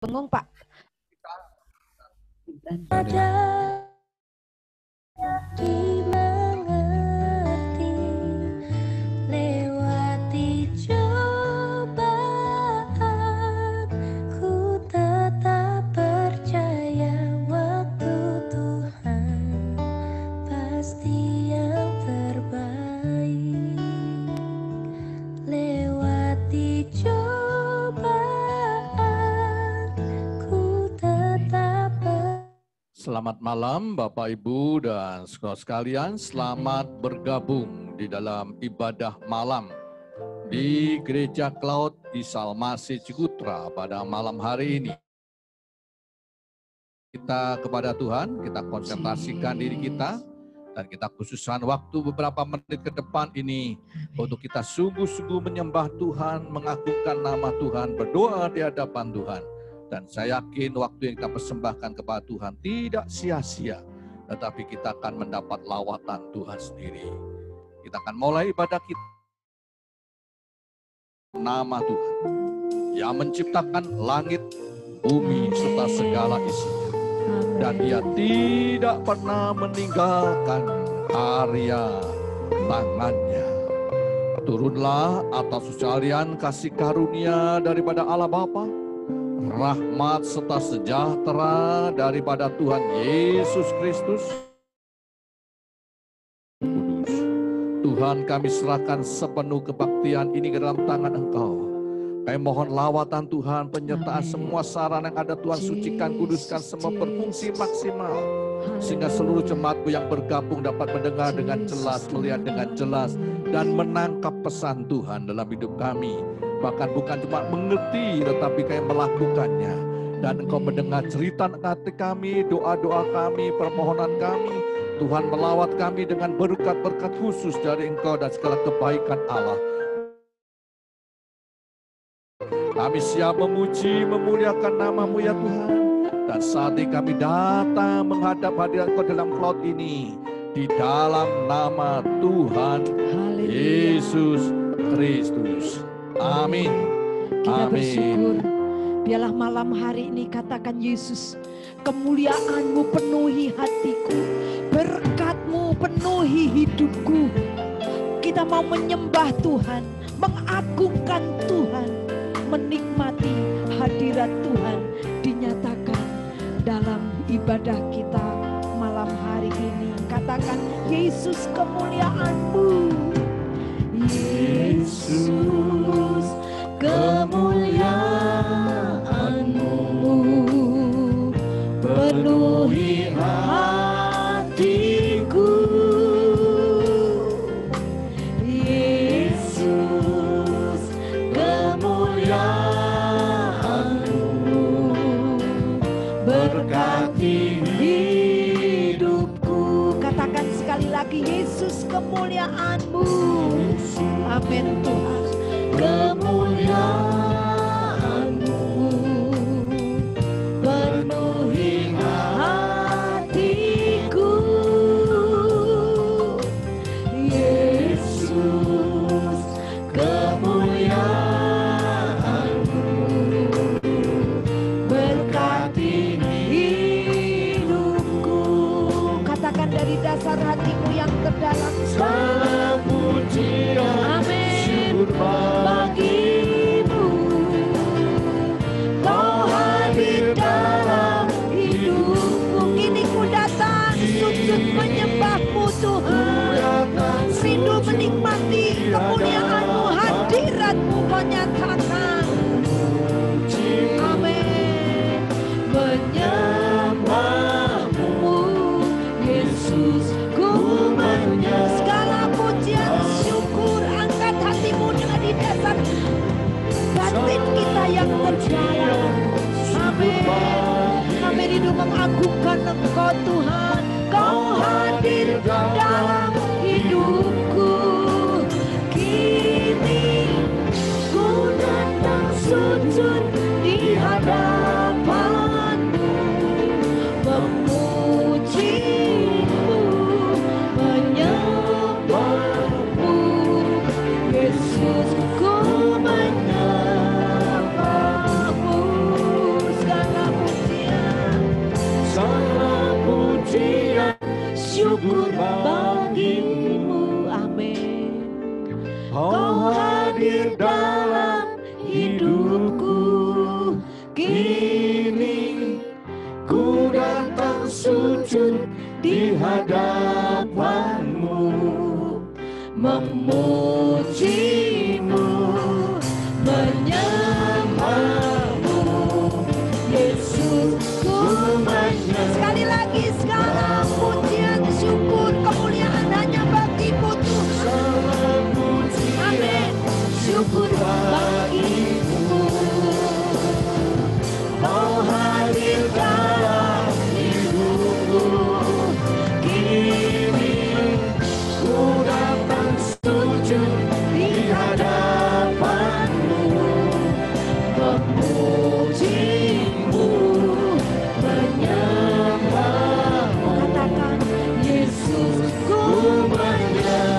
Bengong, Pak. Ada dimengerti lewati cobaan, ku tetap percaya waktu Tuhan pasti yang terbaik. Lewati cobaan, ku tetap Selamat malam Bapak Ibu dan saudara sekalian, selamat bergabung di dalam ibadah malam di Gereja Cloud Isa Al-Masih Cikutra pada malam hari ini. Kita kepada Tuhan, kita konsentrasikan diri kita dan kita khususkan waktu beberapa menit ke depan ini untuk kita sungguh-sungguh menyembah Tuhan, mengagungkan nama Tuhan, berdoa di hadapan Tuhan. Dan saya yakin waktu yang kita persembahkan kepada Tuhan tidak sia-sia, tetapi kita akan mendapat lawatan Tuhan sendiri. Kita akan mulai ibadah kita. Nama Tuhan yang menciptakan langit, bumi, serta segala isinya. Dan Dia tidak pernah meninggalkan karya tangannya. Turunlah atas sekalian kasih karunia daripada Allah Bapa, rahmat serta sejahtera daripada Tuhan Yesus Kristus. Kudus, Tuhan, kami serahkan sepenuh kebaktian ini ke dalam tangan Engkau. Kami mohon lawatan Tuhan, penyertaan semua saran yang ada Tuhan, sucikan, kuduskan, semua berfungsi maksimal. Sehingga seluruh jemaatku yang bergabung dapat mendengar dengan jelas, melihat dengan jelas, dan menangkap pesan Tuhan dalam hidup kami. Bahkan bukan cuma mengerti, tetapi kami melakukannya. Dan Engkau mendengar cerita hati kami, doa-doa kami, permohonan kami. Tuhan melawat kami dengan berkat-berkat khusus dari Engkau dan segala kebaikan Allah. Kami siap memuji, memuliakan nama-Mu ya Tuhan. Dan saat ini kami datang menghadap hadirat Engkau dalam cloud ini. Di dalam nama Tuhan Yesus Kristus. Amin. Kita bersyukur. Biarlah malam hari ini katakan Yesus, kemuliaan-Mu penuhi hatiku, berkat-Mu penuhi hidupku. Kita mau menyembah Tuhan, mengagungkan Tuhan, menikmati hadirat Tuhan dinyatakan dalam ibadah kita malam hari ini. Katakan Yesus, kemuliaan-Mu. Yesus, kemuliaan-Mu penuhi hatiku. Yesus, kemuliaan-Mu berkati hidupku. Katakan sekali lagi, Yesus, kemuliaan-Mu. Amin Tuhan. Kemuliaan-Mu penuhi hatiku. Yesus, kemuliaan-Mu berkati hidupku. Katakan dari dasar hatimu yang terdalam, segala pujian, amin, bagimu. Kau hadir dalam hidupku. Kini ku datang sujud menyembah-Mu Tuhan. Rindu menikmati kemuliaan-Mu, hadirat-Mu Kau nyatakan. Amin. Menyembah-Mu Yesus, ku menyembah. Segala pujian syukur, angkat hatimu dengan di dasar batin kita yang terdalam. Amin. Kami rindu mengagungkan Engkau Tuhan. Kau hadir dalam hidupku. Kini ku datang sujud di hadapan-Mu, memuji-Mu, menyembah-Mu. Yesus, ku menyembah-Mu. Kini ku datang sujud di hadapanmu, memujimu, menyembahmu, Yesus ku menyembah. Sekali lagi segala pujian, syukur, kemuliaan hanya bagimu Tuhan. Amin. Syukur bagimu. Mau hadir dalam hidupku. Kini ku datang sujud di hadapanmu, memujimu, menyembahmu. Katakan, Yesus ku menyembahmu,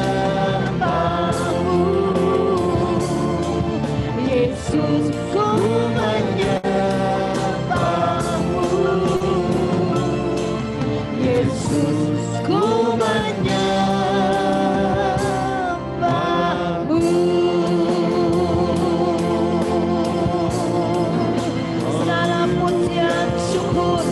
Yesus ku menyembahmu, Yesus ku menyembahmu. Segala pujian syukur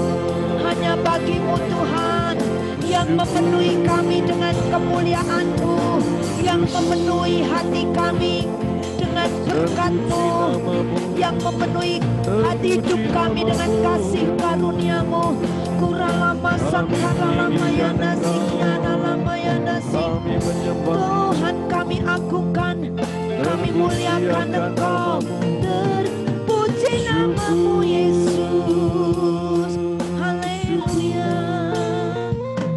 hanya bagimu Tuhan, yang memenuhi kami dengan kemuliaan-Mu, yang memenuhi hati kami dengan berkat-Mu, yang memenuhi hati hidup kami dengan kasih karunia-Mu. Kuralama sangkaralama ya nasinya lama ya nasi. Tuhan kami agungkan, kami muliakan Engkau. Terpuji nama-Mu Yesus. Haleluya.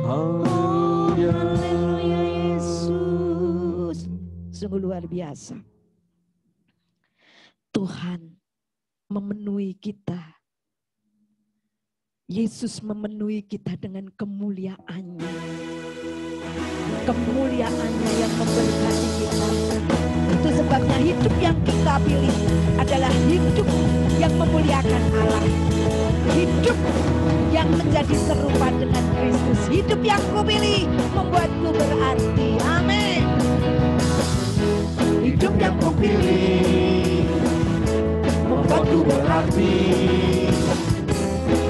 Oh, haleluya Yesus. Sungguh luar biasa. Tuhan memenuhi kita. Yesus memenuhi kita dengan kemuliaan-Nya. Kemuliaan-Nya yang memberkati kita. Itu sebabnya hidup yang kita pilih adalah hidup yang memuliakan Allah. Hidup yang menjadi serupa dengan Kristus. Hidup yang kupilih membuatku berarti. Amin. Hidup yang kupilih membuatku berarti.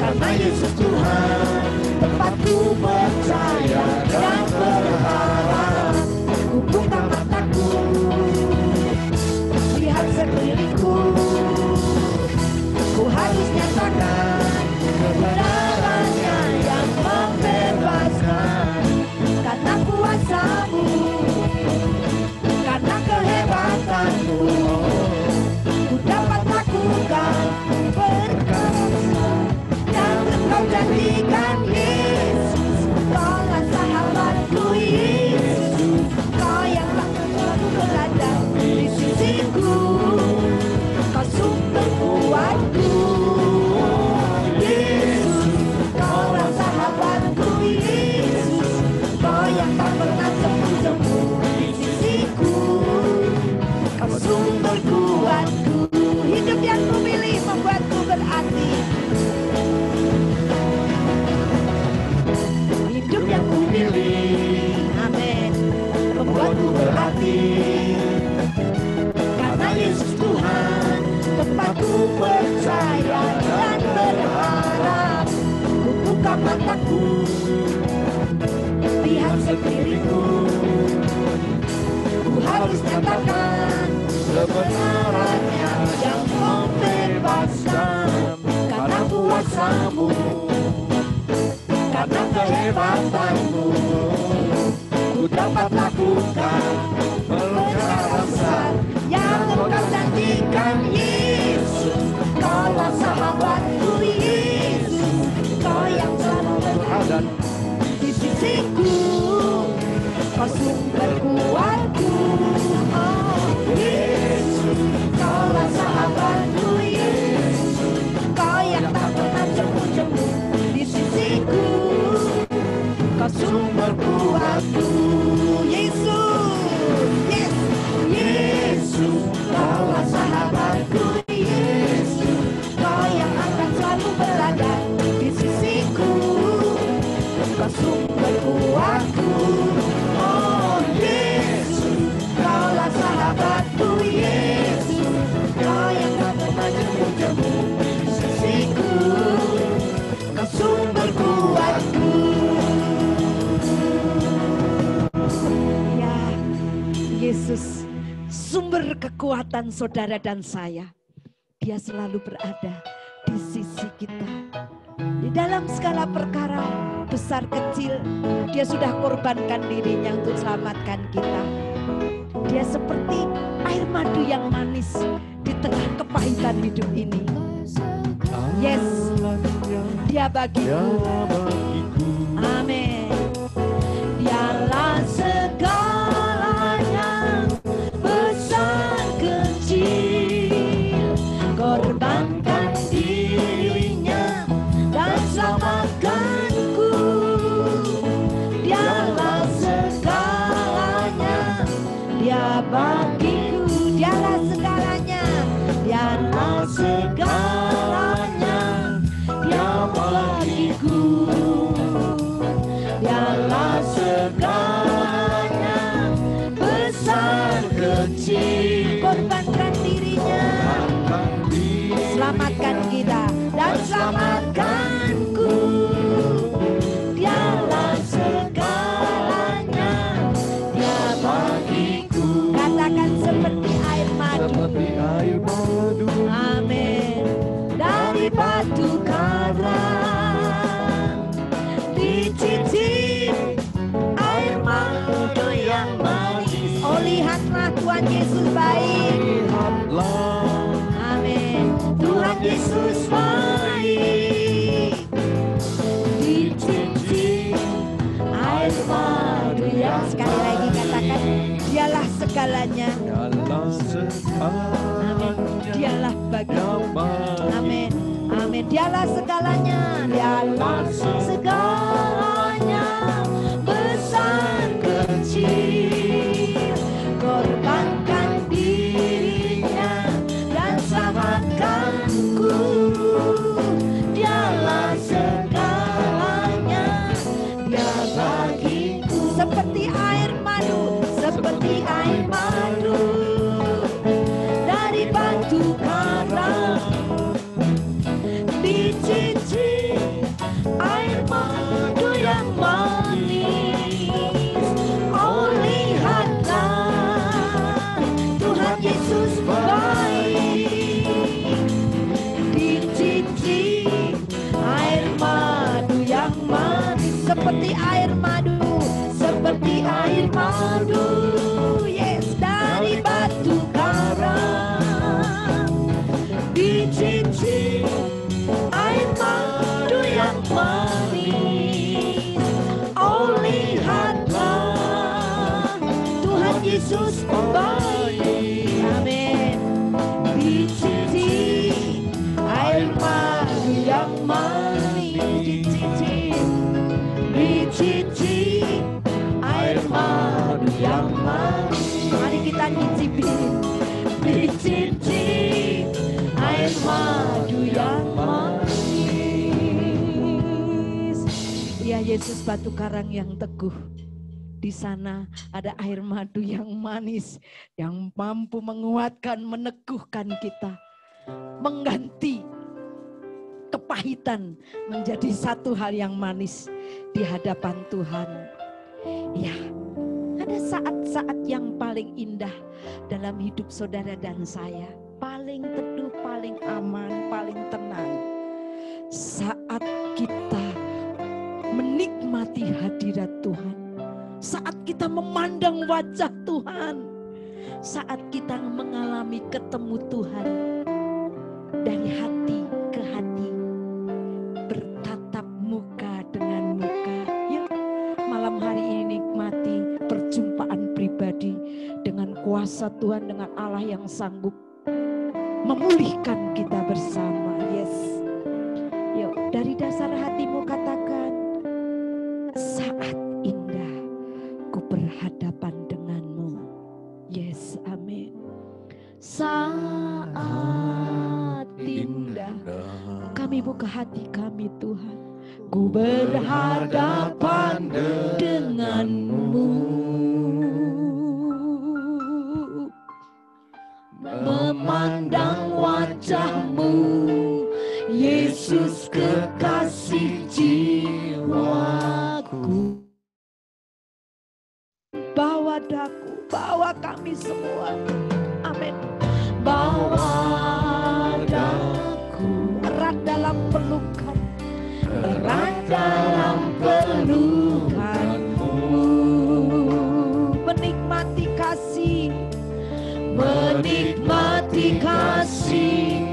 Karena Yesus Tuhan, tempatku percaya dan berharap. Ku buka mataku, lihat sekelilingku. Ku harus nyatakan kebenarannya yang membebaskan. Karena kuasa-Mu, karena kehebatan-Mu, ku dapat lakukan perkara yang Engkau jadikan. Yesus, Kaulah sahabatku Yesus, Kau yang tak selalu berada di sisiku, Kau sumber kuatku. Yesus, Kaulah sahabatku Yesus, Kau yang tak pernah jemu-jemu di sisiku, Kau sumber kuatku. Hidup yang kupilih membuatku berarti. Hidup yang kupilih, amin, membuatku berarti. Karena Yesus Tuhan, tempatku percaya dan berharap. Ku buka mataku, lihat sekelilingku. Ku harus nyatakan kebenarannya yang membebaskan. Karena kuasa-Mu, karena kehebatan-Mu, ku dapat lakukan perkara besar yang Engkau janjikan. Yesus, Kaulah sahabatku Yesus, Kau yang selalu berada di sisiku, Kau sumber kuatku. Oh Yesus, Kaulah sahabatku Yesus, Kau yang tak pernah jemu-jemu di sisiku, Kau sumber kuatku. Yesus, Yesus, Kaulah sahabatku Yesus, Kau yang akan selalu berada di sisiku, Kau sumber kuatku. Oh Yesus, kekuatan saudara dan saya. Dia selalu berada di sisi kita. Di dalam segala perkara, besar kecil, dia sudah korbankan dirinya untuk selamatkan kita. Dia seperti air madu yang manis di tengah kepahitan hidup ini. Yes, dia bagiku. Amin. Dialah segalanya, besar kecil, korbankan dirinya dan selamatkanku. Dialah segalanya, dia bagiku. Dialah segalanya, dialah segalanya, dia bagiku. Dialah segalanya, besar kecil, korbankan dirinya, selamatkan kita dan selamatkanku. Dialah segalanya, dia bagiku. Katakan seperti air madu. Amin. Dari batu karang dicicip air madu yang manis. Oh, lihatlah Tuhan Yesus baik. Amin. Tuhan Yesus baik. Dicicip air madu yang, sekali lagi katakan, dialah segalanya. Amin. Dialah bagiku. Amin. Amin. Dialah segalanya. Dialah segalanya, besar kecil, korbankan dirinya dan selamatkanku. Dialah segalanya, dia bagiku. Seperti air madu, seperti air madu dari batu karang dicicip air madu yang manis. Oh, lihatlah Tuhan Yesus baik. Dicicip air madu yang manis, seperti air madu, seperti air madu. Yes, dari batu karang dicicip air madu yang manis. Oh, lihatlah Tuhan Yesus baik. Amin. Dicicip air madu yang manis. Dicicip air madu yang manis. Mari kita cicipin. Dicicip air madu yang manis. Ya, Yesus batu karang yang teguh. Di sana ada air madu yang manis, yang mampu menguatkan, meneguhkan kita, mengganti kepahitan menjadi satu hal yang manis di hadapan Tuhan. Ya, ada saat-saat yang paling indah dalam hidup saudara dan saya, paling teduh, paling aman, paling tenang, saat kita menikmati hadirat Tuhan, saat kita memandang wajah Tuhan, saat kita mengalami ketemu Tuhan dari hati ke hati, bertatap muka dengan muka. Yuk, malam hari ini nikmati perjumpaan pribadi dengan kuasa Tuhan, dengan Allah yang sanggup memulihkan kita bersama. Yes. Yuk, dari dasar hatimu katakan, saat indah ku berhadapan denganmu. Yes, amin. Saat indah kami buka hati kami Tuhan, ku berhadapan denganmu, memandang wajahmu, Yesus kekasih jiwaku. Bawa daku, bawa kami semua. Amin. pelukan, erat dalam pelukanmu. Menikmati kasih, menikmati kasih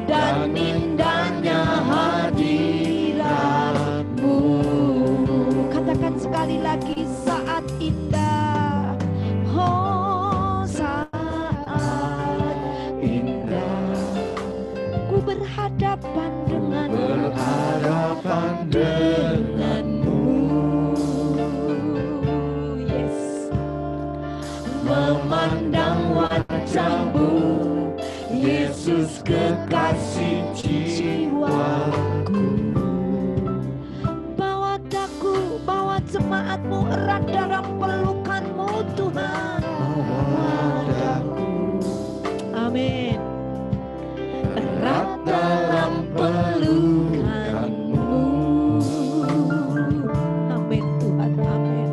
dan indahnya hadiratmu. Katakan sekali lagi, saat indah, oh saat indah, ku berhadapan denganmu. Yes, memandang wajahmu, Yesus kekasih jiwaku. Bawa daku, bawa jemaatmu erat dalam pelukanmu Tuhan. Bawa daku, amin, erat dalam pelukanmu. Amin Tuhan, amin.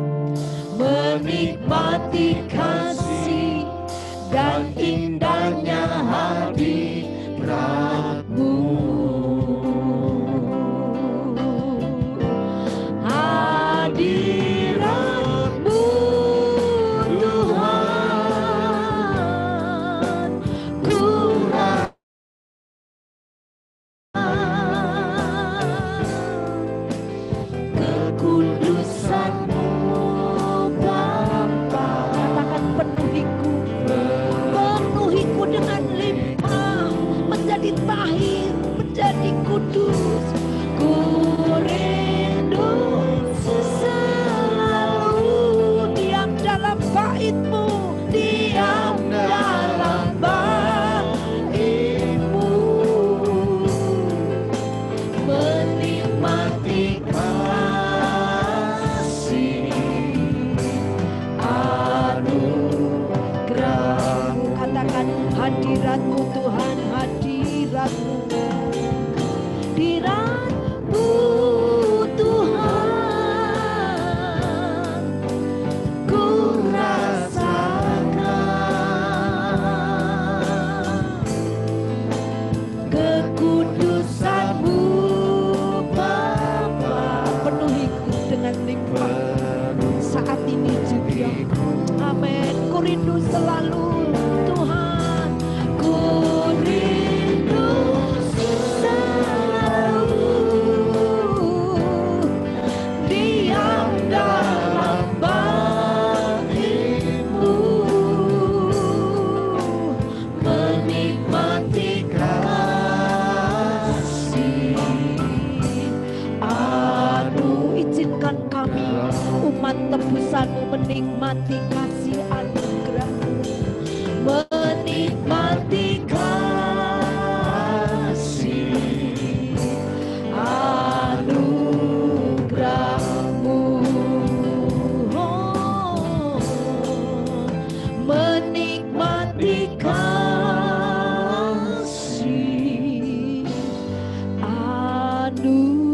Menikmati kasih dan indahnya hadiratmu. Hadiratmu Tuhan, ku kekudusanmu Bapa. Katakan penuhiku, penuhiku dengan limpah, menjadi tahir, menjadi kudus. Ku rindu selalu diam dalam baitmu, diam dalam baitmu, menikmati kasih anugerahmu. Katakan hadiratmu Tuhan, hadiratmu, hadiratmu Tuhan, ku rasakan kekudusanmu Bapa. Penuhiku dengan limpah saat ini juga, amin. Ku rindu selalu Tuhan, ku rindu selalu diam dalam baitmu, menikmati kasih izinkan kami umat tebusanmu menikmati kasih anugerahmu, menikmati kasih anugerahmu. Oh, menikmati kasih anugerahmu.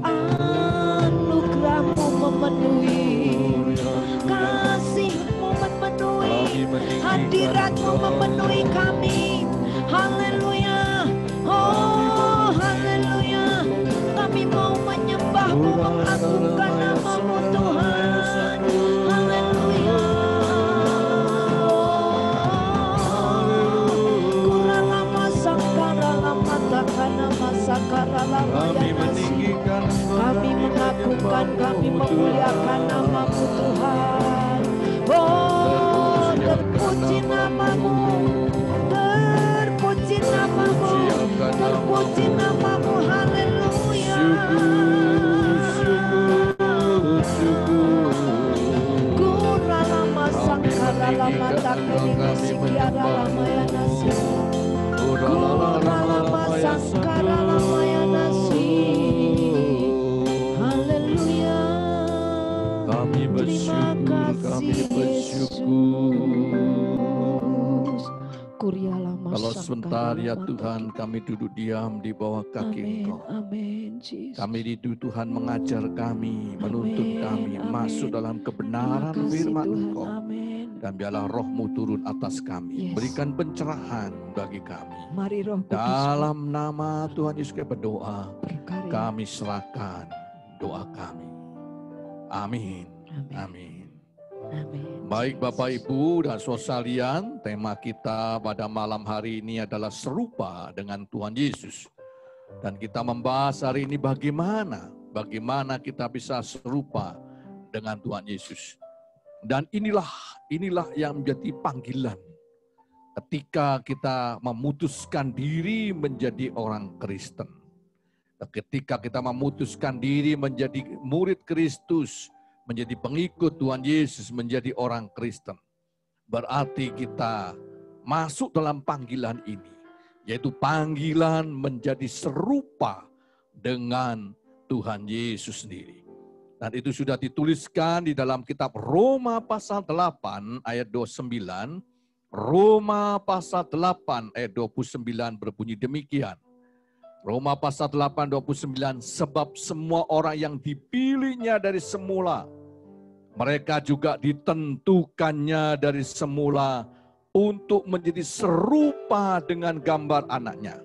Anugerahmu memenuhi, kasihmu memenuhi, hadiratmu memenuhi kami. Haleluya, oh haleluya. Kami mau menyembahmu, mengagungkan namamu Tuhan. Haleluya. Kami mengagungkan, kami memuliakan namamu Tuhan. Oh, terpuji namamu, terpuji namamu, terpuji namamu. Haleluya. Kurala masangkara lama takini misikiara lama ya nasi. Kurala masangkara lama ya nasi. Haleluya. Kami bersyukur, kami bersyukur. Kuriala Kalau sebentar ya Tuhan kami duduk diam di bawah kaki Engkau. Amin, Jesus. Kami rindu Tuhan mengajar kami, menuntun kami masuk dalam kebenaran Terima kasih, firman Tuhan. Engkau. Amin. Dan biarlah roh-Mu turun atas kami, Yes. berikan pencerahan bagi kami. Mari Roh Kudus Dalam nama Tuhan Yesus kami berdoa, berkarya. kami serahkan doa kami. Amin. Amin. Amin. Amin. Baik Bapak Ibu dan saudara sekalian, tema kita pada malam hari ini adalah serupa dengan Tuhan Yesus. Dan kita membahas hari ini bagaimana kita bisa serupa dengan Tuhan Yesus. Dan inilah yang menjadi panggilan ketika kita memutuskan diri menjadi orang Kristen. Ketika kita memutuskan diri menjadi murid Kristus, menjadi pengikut Tuhan Yesus, menjadi orang Kristen. Berarti kita masuk dalam panggilan ini, yaitu panggilan menjadi serupa dengan Tuhan Yesus sendiri. Dan itu sudah dituliskan di dalam kitab Roma pasal 8 ayat 29. Roma pasal 8 ayat 29 berbunyi demikian. Roma pasal 8 29, sebab semua orang yang dipilihnya dari semula, mereka juga ditentukannya dari semula untuk menjadi serupa dengan gambar anaknya,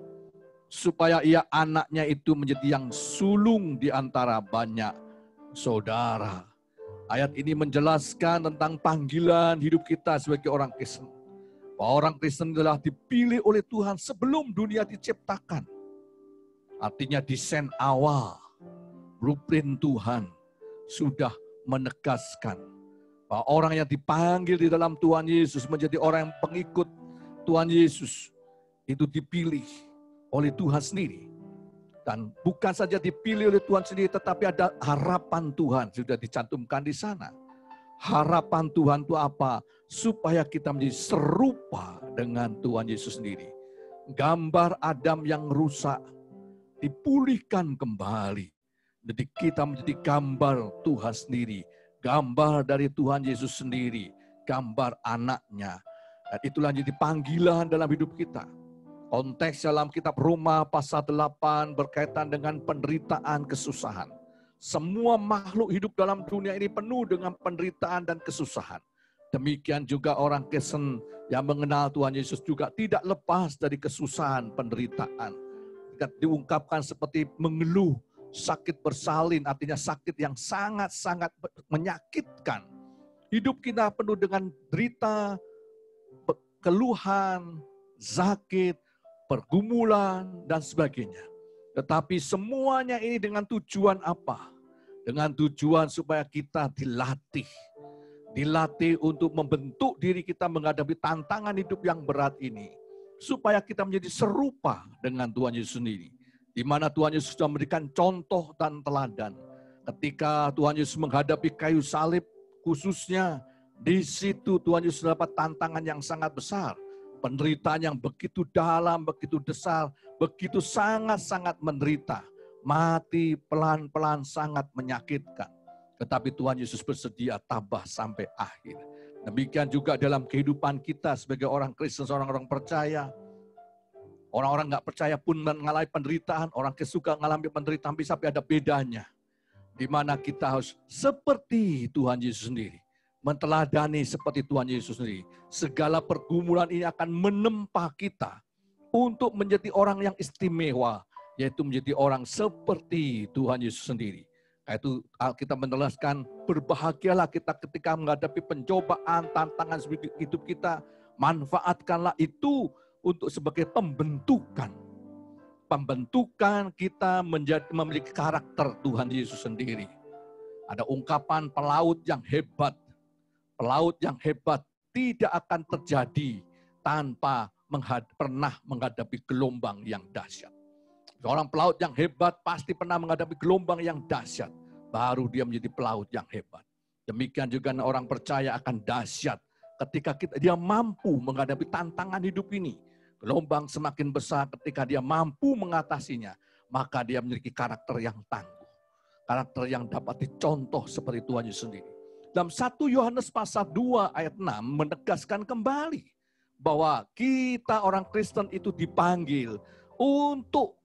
supaya ia anaknya itu menjadi yang sulung di antara banyak saudara. Ayat ini menjelaskan tentang panggilan hidup kita sebagai orang Kristen. Bahwa orang Kristen adalah dipilih oleh Tuhan sebelum dunia diciptakan. Artinya desain awal, blueprint Tuhan sudah menegaskan bahwa orang yang dipanggil di dalam Tuhan Yesus menjadi orang yang pengikut Tuhan Yesus itu dipilih oleh Tuhan sendiri. Dan bukan saja dipilih oleh Tuhan sendiri, tetapi ada harapan Tuhan sudah dicantumkan di sana. Harapan Tuhan itu apa? Supaya kita menjadi serupa dengan Tuhan Yesus sendiri. Gambar Adam yang rusak dipulihkan kembali. Jadi kita menjadi gambar Tuhan sendiri. Gambar dari Tuhan Yesus sendiri. Gambar anaknya. Dan itulah jadi panggilan dalam hidup kita. Konteks dalam kitab Roma pasal 8 berkaitan dengan penderitaan kesusahan. Semua makhluk hidup dalam dunia ini penuh dengan penderitaan dan kesusahan. Demikian juga orang Kristen yang mengenal Tuhan Yesus juga tidak lepas dari kesusahan, penderitaan. Diungkapkan seperti mengeluh, sakit bersalin, artinya sakit yang sangat-sangat menyakitkan. Hidup kita penuh dengan derita, keluhan, sakit, pergumulan, dan sebagainya. Tetapi semuanya ini dengan tujuan apa? Dengan tujuan supaya kita dilatih. Dilatih untuk membentuk diri kita menghadapi tantangan hidup yang berat ini. Supaya kita menjadi serupa dengan Tuhan Yesus sendiri. Di mana Tuhan Yesus sudah memberikan contoh dan teladan. Ketika Tuhan Yesus menghadapi kayu salib khususnya, di situ Tuhan Yesus dapat tantangan yang sangat besar. Penderitaan yang begitu dalam, begitu besar, begitu sangat-sangat menderita. Mati pelan-pelan sangat menyakitkan. Tetapi Tuhan Yesus bersedia tabah sampai akhir. Demikian juga dalam kehidupan kita sebagai orang Kristen, orang-orang percaya. Orang-orang nggak percaya pun mengalami penderitaan, orang kesuka mengalami penderitaan, tapi ada bedanya. Di mana kita harus seperti Tuhan Yesus sendiri. Menteladani seperti Tuhan Yesus sendiri. Segala pergumulan ini akan menempa kita untuk menjadi orang yang istimewa, yaitu menjadi orang seperti Tuhan Yesus sendiri. Itu kita menjelaskan, berbahagialah kita ketika menghadapi pencobaan, tantangan hidup kita. Manfaatkanlah itu untuk sebagai pembentukan. Pembentukan kita memiliki karakter Tuhan Yesus sendiri. Ada ungkapan pelaut yang hebat. Pelaut yang hebat tidak akan terjadi tanpa pernah menghadapi gelombang yang dahsyat. Seorang pelaut yang hebat pasti pernah menghadapi gelombang yang dahsyat. Baru dia menjadi pelaut yang hebat. Demikian juga orang percaya akan dahsyat ketika dia mampu menghadapi tantangan hidup ini. Gelombang semakin besar ketika dia mampu mengatasinya. Maka dia memiliki karakter yang tangguh. Karakter yang dapat dicontoh seperti Tuhan Yesus sendiri. Dalam 1 Yohanes pasal 2 ayat 6 menegaskan kembali bahwa kita orang Kristen itu dipanggil untuk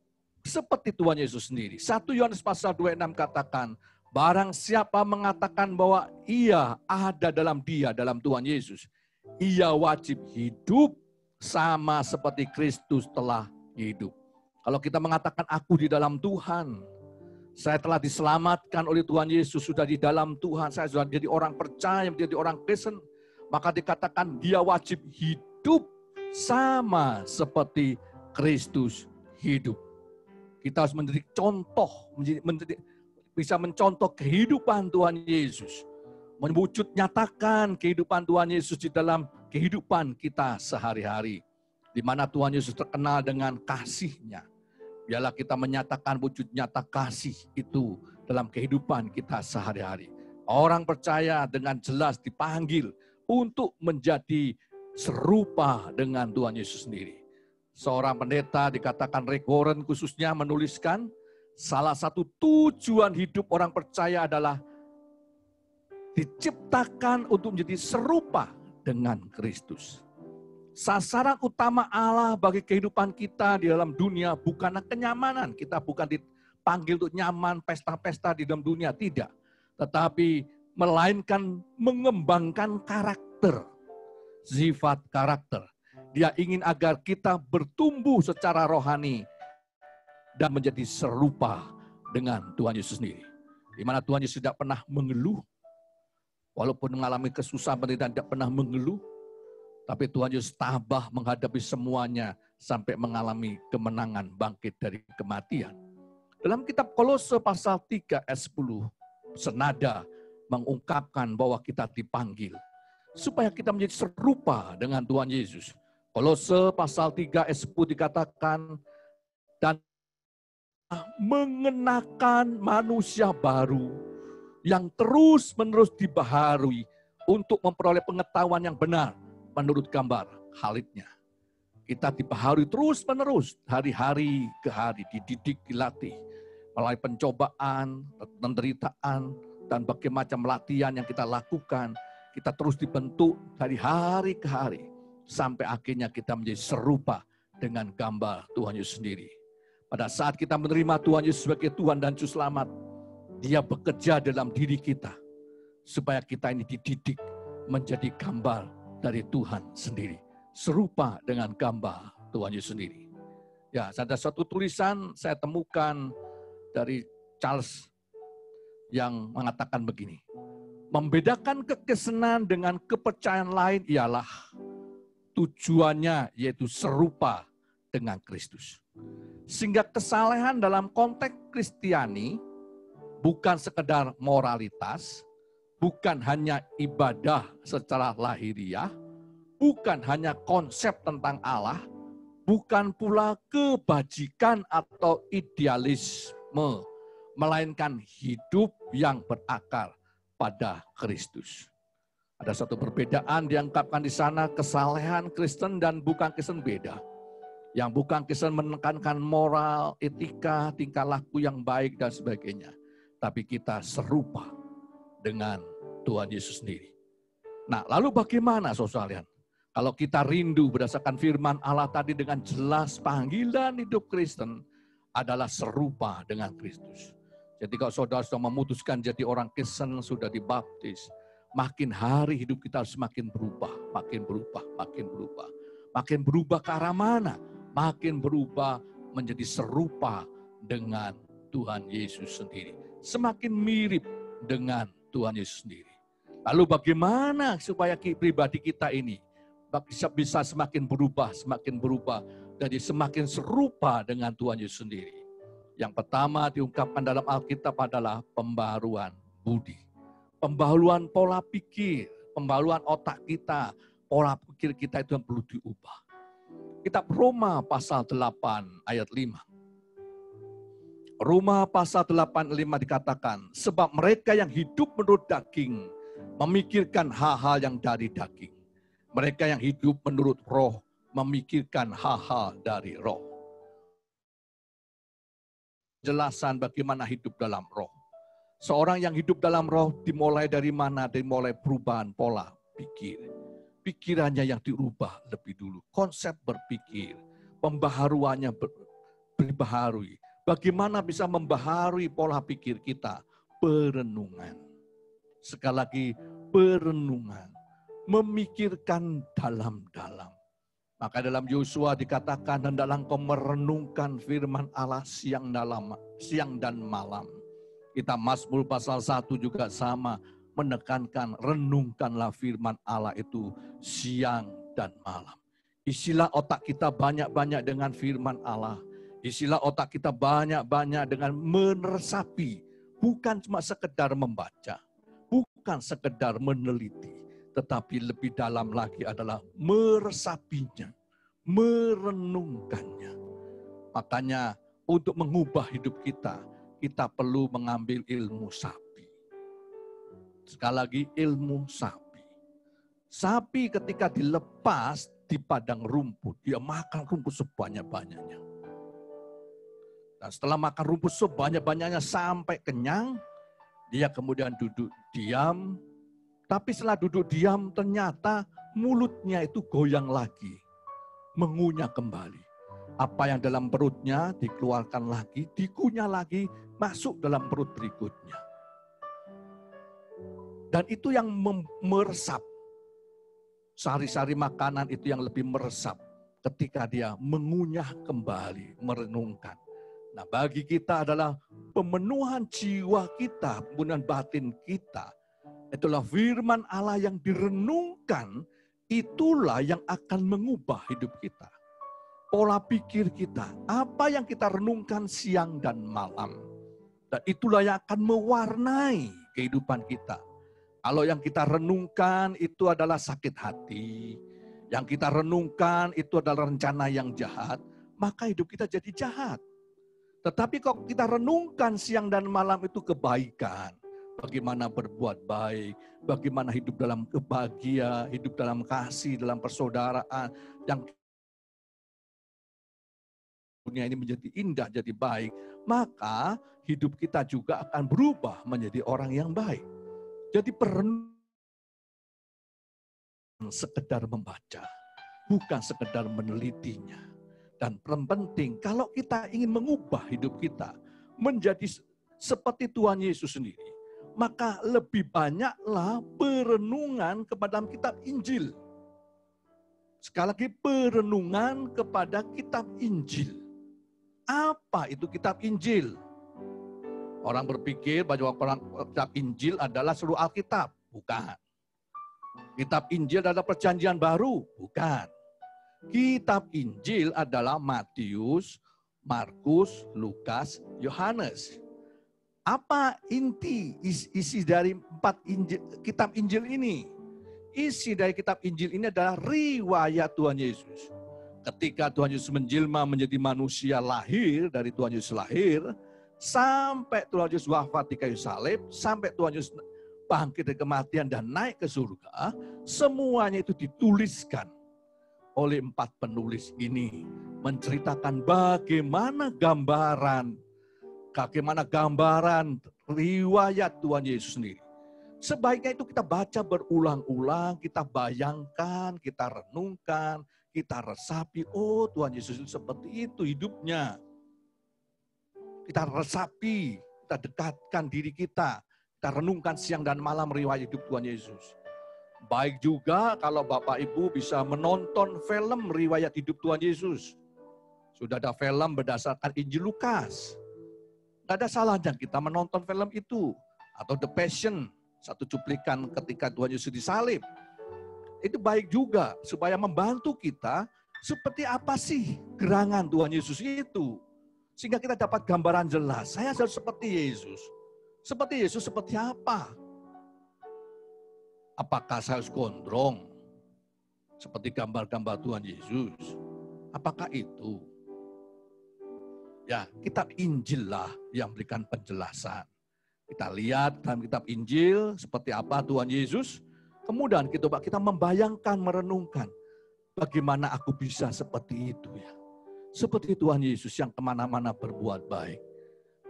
seperti Tuhan Yesus sendiri. 1 Yohanes pasal 2:6 katakan, barang siapa mengatakan bahwa ia ada dalam dia, dalam Tuhan Yesus, ia wajib hidup sama seperti Kristus telah hidup. Kalau kita mengatakan aku di dalam Tuhan, saya telah diselamatkan oleh Tuhan Yesus, sudah di dalam Tuhan, saya sudah jadi orang percaya, menjadi orang Kristen, maka dikatakan dia wajib hidup sama seperti Kristus hidup. Kita harus menjadi contoh, bisa mencontoh kehidupan Tuhan Yesus. Mewujud nyatakan kehidupan Tuhan Yesus di dalam kehidupan kita sehari-hari. Di mana Tuhan Yesus terkenal dengan kasih-Nya. Biarlah kita menyatakan wujud nyata kasih itu dalam kehidupan kita sehari-hari. Orang percaya dengan jelas dipanggil untuk menjadi serupa dengan Tuhan Yesus sendiri. Seorang pendeta dikatakan Rick Warren khususnya menuliskan, salah satu tujuan hidup orang percaya adalah diciptakan untuk menjadi serupa dengan Kristus. Sasaran utama Allah bagi kehidupan kita di dalam dunia bukanlah kenyamanan. Kita bukan dipanggil untuk nyaman, pesta-pesta di dalam dunia, tidak. Tetapi melainkan mengembangkan karakter, sifat karakter. Dia ingin agar kita bertumbuh secara rohani dan menjadi serupa dengan Tuhan Yesus sendiri. Di mana Tuhan Yesus tidak pernah mengeluh, walaupun mengalami kesusahan penderitaan tidak pernah mengeluh, tapi Tuhan Yesus tabah menghadapi semuanya sampai mengalami kemenangan bangkit dari kematian. Dalam kitab Kolose pasal 3 ayat 10, senada mengungkapkan bahwa kita dipanggil supaya kita menjadi serupa dengan Tuhan Yesus. Kolose pasal 3 ayat 10 dikatakan, dan mengenakan manusia baru yang terus-menerus dibaharui untuk memperoleh pengetahuan yang benar menurut gambar Khalidnya. Kita dibaharui terus-menerus, hari-hari ke hari, dididik, dilatih, melalui pencobaan, penderitaan, dan berbagai macam latihan yang kita lakukan. Kita terus dibentuk dari hari ke hari, sampai akhirnya kita menjadi serupa dengan gambar Tuhan Yesus sendiri. Pada saat kita menerima Tuhan Yesus sebagai Tuhan dan Juru Selamat, Dia bekerja dalam diri kita, supaya kita ini dididik menjadi gambar dari Tuhan sendiri. Serupa dengan gambar Tuhan Yesus sendiri. Ya, ada satu tulisan saya temukan dari Charles yang mengatakan begini. Membedakan kekristenan dengan kepercayaan lain ialah tujuannya yaitu serupa dengan Kristus. Sehingga kesalehan dalam konteks Kristiani bukan sekedar moralitas, bukan hanya ibadah secara lahiriah, bukan hanya konsep tentang Allah, bukan pula kebajikan atau idealisme, melainkan hidup yang berakar pada Kristus. Ada satu perbedaan diungkapkan di sana, kesalehan Kristen dan bukan Kristen beda. Yang bukan Kristen menekankan moral, etika, tingkah laku yang baik dan sebagainya. Tapi kita serupa dengan Tuhan Yesus sendiri. Nah, lalu bagaimana saudara? Kalau kita rindu berdasarkan firman Allah tadi dengan jelas panggilan hidup Kristen adalah serupa dengan Kristus. Jadi kalau saudara sudah memutuskan jadi orang Kristen, sudah dibaptis, makin hari hidup kita harus semakin berubah, makin berubah, makin berubah. Makin berubah ke arah mana? Makin berubah menjadi serupa dengan Tuhan Yesus sendiri. Semakin mirip dengan Tuhan Yesus sendiri. Lalu bagaimana supaya pribadi kita ini bisa semakin berubah, jadi semakin serupa dengan Tuhan Yesus sendiri. Yang pertama diungkapkan dalam Alkitab adalah pembaharuan budi. Pembaharuan pola pikir, pembaharuan otak kita, pola pikir kita itu yang perlu diubah. Kitab Roma pasal 8 ayat 5. Roma pasal 8 ayat 5 dikatakan, sebab mereka yang hidup menurut daging memikirkan hal-hal yang dari daging. Mereka yang hidup menurut roh memikirkan hal-hal dari roh. Jelasan bagaimana hidup dalam roh. Seorang yang hidup dalam roh dimulai dari mana? Dimulai perubahan pola pikir. pikirannya yang dirubah lebih dulu. Konsep berpikir, pembaharuannya dibaharui. Bagaimana bisa membaharui pola pikir kita? Perenungan. Sekali lagi, perenungan. Memikirkan dalam-dalam. Maka dalam Yosua dikatakan, hendaklah engkau merenungkan firman Allah siang dan malam. Kita Mazmur pasal 1 juga sama, menekankan renungkanlah firman Allah itu siang dan malam. Isilah otak kita banyak-banyak dengan firman Allah. Isilah otak kita banyak-banyak dengan meresapi. Bukan cuma sekedar membaca, bukan sekedar meneliti, tetapi lebih dalam lagi adalah meresapinya, merenungkannya. Makanya untuk mengubah hidup kita, kita perlu mengambil ilmu sapi. Sekali lagi, ilmu sapi. Sapi ketika dilepas di padang rumput, dia makan rumput sebanyak-banyaknya. Dan setelah makan rumput sebanyak-banyaknya sampai kenyang, dia kemudian duduk diam. Tapi setelah duduk diam, ternyata mulutnya itu goyang lagi, mengunyah kembali. Apa yang dalam perutnya dikeluarkan lagi, dikunyah lagi, masuk dalam perut berikutnya. Dan itu yang meresap. Sari-sari makanan itu yang lebih meresap ketika dia mengunyah kembali, merenungkan. Nah, bagi kita adalah pemenuhan jiwa kita, pemenuhan batin kita. Itulah firman Allah yang direnungkan, itulah yang akan mengubah hidup kita. Pola pikir kita, apa yang kita renungkan siang dan malam. Dan itulah yang akan mewarnai kehidupan kita. Kalau yang kita renungkan itu adalah sakit hati, yang kita renungkan itu adalah rencana yang jahat, maka hidup kita jadi jahat. Tetapi kalau kita renungkan siang dan malam itu kebaikan, bagaimana berbuat baik, bagaimana hidup dalam kebahagiaan, hidup dalam kasih, dalam persaudaraan, yang dunia ini menjadi indah, jadi baik, maka hidup kita juga akan berubah menjadi orang yang baik. Jadi perenungan sekedar membaca, bukan sekedar menelitinya. Dan penting, kalau kita ingin mengubah hidup kita menjadi seperti Tuhan Yesus sendiri, maka lebih banyaklah perenungan kepada kitab Injil. Sekali lagi, perenungan kepada kitab Injil. Apa itu kitab Injil? Orang berpikir bahwa kitab Injil adalah seluruh Alkitab. Bukan. Kitab Injil adalah perjanjian baru. Bukan. Kitab Injil adalah Matius, Markus, Lukas, Yohanes. Apa inti isi dari 4 kitab Injil ini? Isi dari kitab Injil ini adalah riwayat Tuhan Yesus. Ketika Tuhan Yesus menjelma menjadi manusia lahir, dari Tuhan Yesus lahir, sampai Tuhan Yesus wafat di kayu salib, sampai Tuhan Yesus bangkit dari kematian dan naik ke surga, semuanya itu dituliskan oleh 4 penulis ini, menceritakan bagaimana gambaran riwayat Tuhan Yesus sendiri. Sebaiknya itu kita baca berulang-ulang, kita bayangkan, kita renungkan, kita resapi, oh Tuhan Yesus itu seperti itu hidupnya. Kita resapi, kita dekatkan diri kita renungkan siang dan malam riwayat hidup Tuhan Yesus. Baik juga kalau Bapak Ibu bisa menonton film riwayat hidup Tuhan Yesus. Sudah ada film berdasarkan Injil Lukas. Tidak ada salahnya kita menonton film itu. Atau The Passion, satu cuplikan ketika Tuhan Yesus disalib. Itu baik juga supaya membantu kita seperti apa sih gerangan Tuhan Yesus itu. Sehingga kita dapat gambaran jelas. Saya harus seperti Yesus. Seperti Yesus seperti apa? Apakah saya harus gondrong? Seperti gambar-gambar Tuhan Yesus. Apakah itu? Ya, kitab Injil lah yang memberikan penjelasan. Kita lihat dalam kitab Injil seperti apa Tuhan Yesus. Kemudian kita membayangkan, merenungkan. Bagaimana aku bisa seperti itu ya. Seperti Tuhan Yesus yang kemana-mana berbuat baik.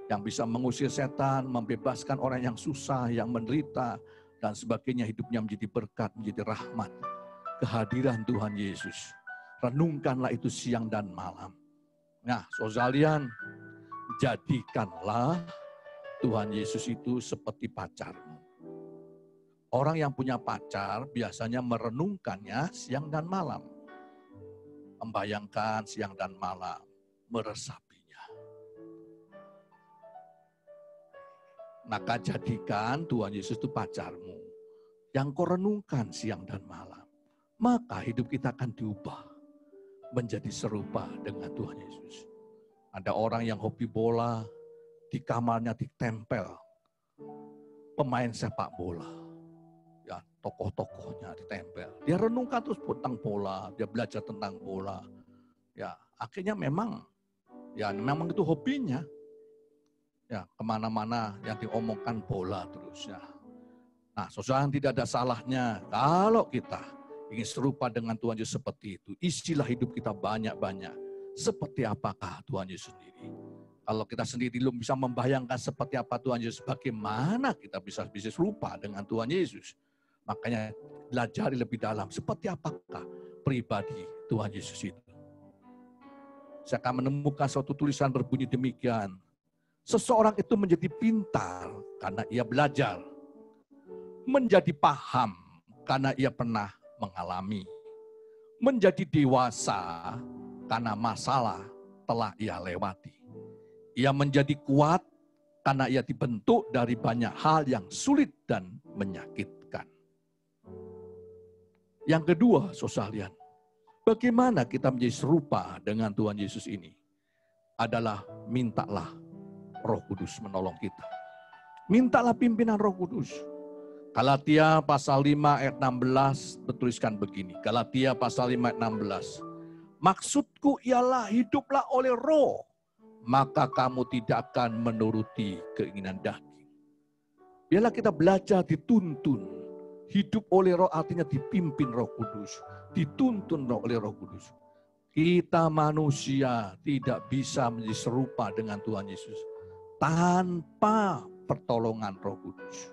Yang bisa mengusir setan, membebaskan orang yang susah, yang menderita, dan sebagainya, hidupnya menjadi berkat, menjadi rahmat. kehadiran Tuhan Yesus. Renungkanlah itu siang dan malam. Nah, saudara, jadikanlah Tuhan Yesus itu seperti pacarmu. Orang yang punya pacar biasanya merenungkannya siang dan malam. Membayangkan siang dan malam, meresapinya. Maka jadikan Tuhan Yesus itu pacarmu, yang kau renungkan siang dan malam. Maka hidup kita akan diubah menjadi serupa dengan Tuhan Yesus. Ada orang yang hobi bola, di kamarnya ditempel pemain sepak bola. Ya, tokoh-tokohnya ditempel. Dia renungkan terus tentang bola, dia belajar tentang bola. Ya, akhirnya memang itu hobinya. Ya, kemana-mana yang diomongkan bola terus ya. Nah, saudara, tidak ada salahnya kalau kita ingin serupa dengan Tuhan Yesus seperti itu. Isilah hidup kita banyak-banyak. Seperti apakah Tuhan Yesus sendiri? Kalau kita sendiri belum bisa membayangkan seperti apa Tuhan Yesus, bagaimana kita bisa serupa dengan Tuhan Yesus? Makanya belajar lebih dalam, seperti apakah pribadi Tuhan Yesus itu. Saya akan menemukan suatu tulisan berbunyi demikian. Seseorang itu menjadi pintar karena ia belajar. Menjadi paham karena ia pernah mengalami. Menjadi dewasa karena masalah telah ia lewati. Ia menjadi kuat karena ia dibentuk dari banyak hal yang sulit dan menyakitkan. Yang kedua, saudara, bagaimana kita menjadi serupa dengan Tuhan Yesus ini? Adalah mintalah Roh Kudus menolong kita. Mintalah pimpinan Roh Kudus. Galatia pasal 5 ayat 16 bertuliskan begini. Galatia pasal 5 ayat 16. Maksudku ialah hiduplah oleh Roh, maka kamu tidak akan menuruti keinginan daging. Biarlah kita belajar dituntun. Hidup oleh Roh artinya dipimpin Roh Kudus. Dituntun oleh Roh Kudus. Kita manusia tidak bisa menjadi serupa dengan Tuhan Yesus tanpa pertolongan Roh Kudus.